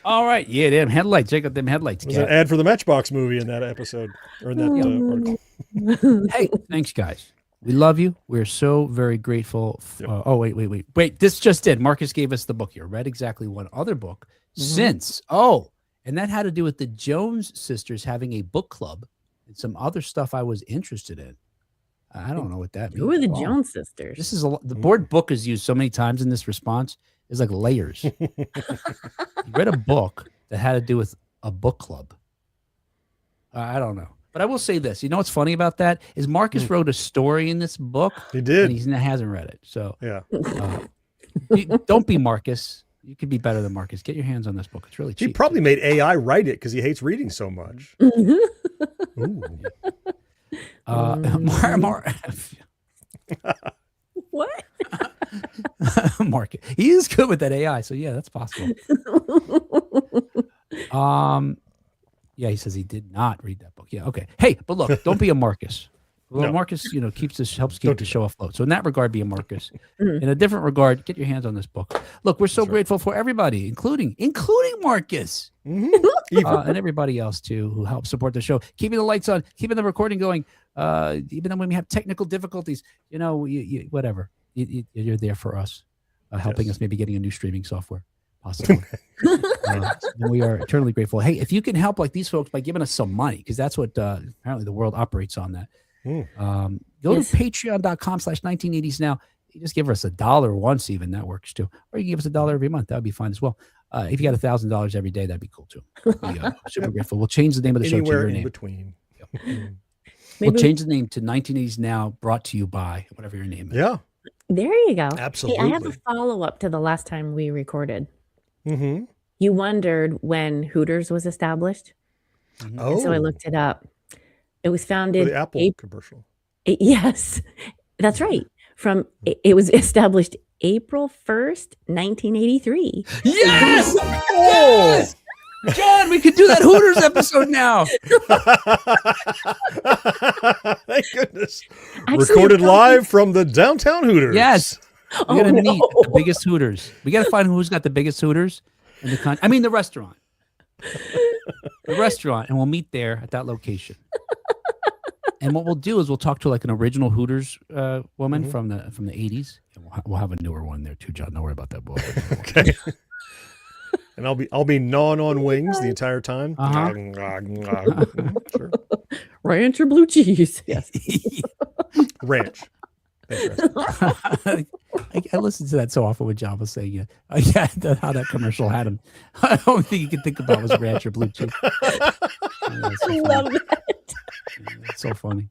All right. Yeah, them headlights. Check out them headlights. There's an ad for the Matchbox movie in that episode or in that article. Hey, thanks, guys. We love you. We're so very grateful. Wait. This just did. Marcus gave us the book here. Read exactly one other book since. Oh, and that had to do with the Jones sisters having a book club and some other stuff I was interested in. I don't know what that means. Who are the Jones sisters? This is the word book is used so many times in this response. It's like layers. You read a book that had to do with a book club. I don't know. But I will say this. You know what's funny about that is Marcus wrote a story in this book. He did. And he hasn't read it. So yeah. Don't be Marcus. You could be better than Marcus. Get your hands on this book. It's really cheap. He probably made AI write it because he hates reading so much. Ooh. What? Mark, he is good with that AI, so yeah, that's possible. Yeah, he says he did not read that book. Yeah, okay. Hey, but look, don't be a Marcus. Well, No. Marcus, helps keep the show afloat. So in that regard, be a Marcus. Mhm. In a different regard, get your hands on this book. Look, we're so grateful for everybody, including Marcus, and everybody else too who helps support the show, keeping the lights on, keeping the recording going. Even though when we have technical difficulties, whatever, you're there for us, helping us maybe getting a new streaming software. Possibly. And we are eternally grateful. Hey, if you can help like these folks by giving us some money, because that's what apparently the world operates on that. Go to patreon.com/1980s now. You just give us $1 once, even that works too. Or you can give us $1 every month. That would be fine as well. If you got $1,000 every day, that'd be cool too. We'd be, super grateful. We'll change the name of the show to Anywhere your in name. between. We'll change the name to 1980s Now, brought to you by whatever your name is. Yeah. There you go. Absolutely. Hey, I have a follow-up to the last time we recorded. Mm-hmm. You wondered when Hooters was established. Oh. And so I looked it up. It was For founded. the Apple commercial. Yes, that's right. It was established April 1st, 1983. Yes! Yes! John, we could do that Hooters episode now. Thank goodness. Actually, Recorded live from the downtown Hooters. Yes. We gotta meet at the biggest Hooters. We gotta find who's got the biggest Hooters in the country. I mean, the restaurant. And we'll meet there at that location. And what we'll do is we'll talk to like an original Hooters woman from the 80s. And we'll have a newer one there too, John. Don't worry about that boy. Okay. And I'll be gnawing on wings the entire time. Sure. Ranch or blue cheese? Yes. Ranch. I listened to that so often when John was saying it. How that commercial had him. The only thing you could think about was ranch or blue cheese. I love that. It's so funny.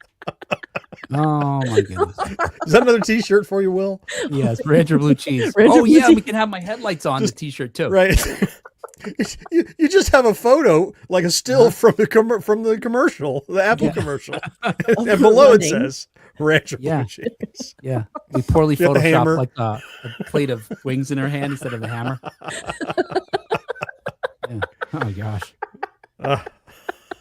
Oh my goodness. Is that another T-shirt for you, Will? Yes, ranch or blue cheese. Ranch or Oh blue yeah, cheese. we can have my headlights on the T-shirt too. Right. You just have a photo, like a still from the commercial, the Apple commercial, and below it says ranch or blue cheese. Yeah, we poorly You have the hammer. photoshopped like a plate of wings in her hand instead of a hammer. Yeah. Oh my gosh.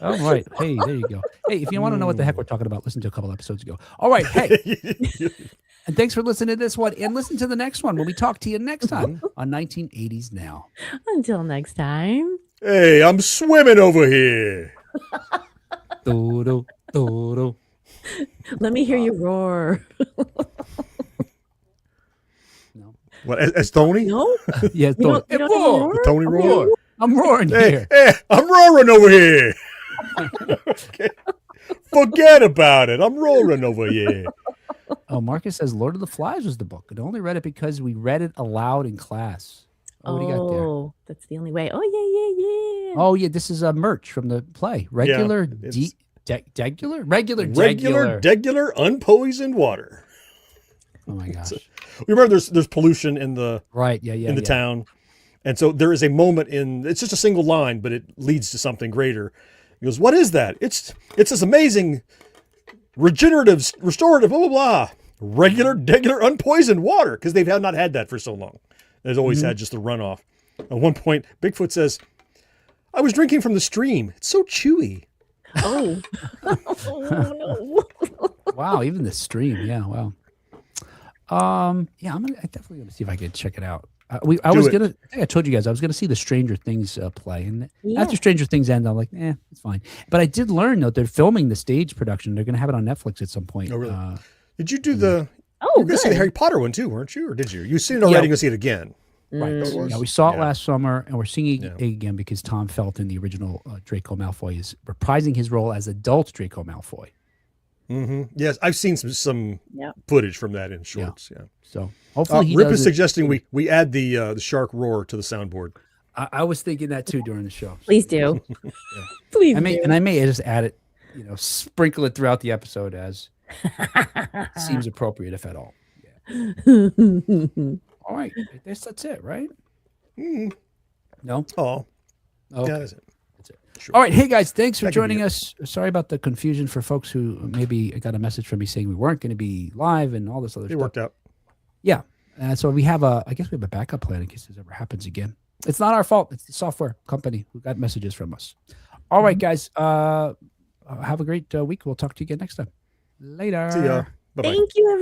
All right. Hey, there you go. Hey, if you want to know what the heck we're talking about, listen to a couple episodes ago. All right. Hey. And thanks for listening to this one. And listen to the next one when we talk to you next time on 1980s Now. Until next time. Hey, I'm swimming over here. Do-do, do-do. Let me hear you roar. What, as Tony? No? Yes, You don't- Tony. you don't have a roar? Tony roar. I'm roaring here. Hey, I'm roaring over here. Okay. Forget about it. I'm roaring over here. Oh, Marcus says Lord of the Flies was the book. I only read it because we read it aloud in class. What do you got there? Oh, that's the only way. Oh, yeah. Oh, yeah. This is a merch from the play. Regular, Regular, unpoisoned water. Oh my gosh. You remember there's pollution in the in the town. And so there is a moment it's just a single line, but it leads to something greater. He goes, "What is that? It's this amazing regenerative, restorative, blah, blah, blah. Regular, unpoisoned water." Because they've not had that for so long. They've always had just the runoff. At one point, Bigfoot says, "I was drinking from the stream. It's so chewy." Oh. Oh, no. Wow, even the stream. Yeah, wow. Yeah, I'm definitely gonna see if I can check it out. I think I told you guys I was gonna see the Stranger Things play, and after Stranger Things end, I'm like, it's fine. But I did learn though they're filming the stage production. They're gonna have it on Netflix at some point. Oh, really? Did you do the? Oh, you were gonna see the Harry Potter one too, weren't you? Or did you? You've seen it already. You're gonna see it again. Right. Yeah, we saw it last summer, and we're seeing it again because Tom Felton, the original Draco Malfoy, is reprising his role as adult Draco Malfoy. Mm-hmm. Yes, I've seen some footage from that in shorts. Yeah. So hopefully, Rip is suggesting we add the shark roar to the soundboard. I was thinking that too during the show. Please do. Please. I may just add it, sprinkle it throughout the episode as seems appropriate, if at all. Yeah. All right, I guess that's it, right? Mm. No. Oh. Okay. Yeah, that's it. That's it. Sure. All right. Hey, guys, thanks for That could be joining it. us. Sorry about the confusion for folks who maybe got a message from me saying we weren't going to be live and all this other It stuff. worked out. Yeah. So I guess we have a backup plan in case this ever happens again. It's not our fault. It's the software company who got messages from us. All right, guys. Have a great week. We'll talk to you again next time. Later. See ya. Bye-bye. Thank you, everyone.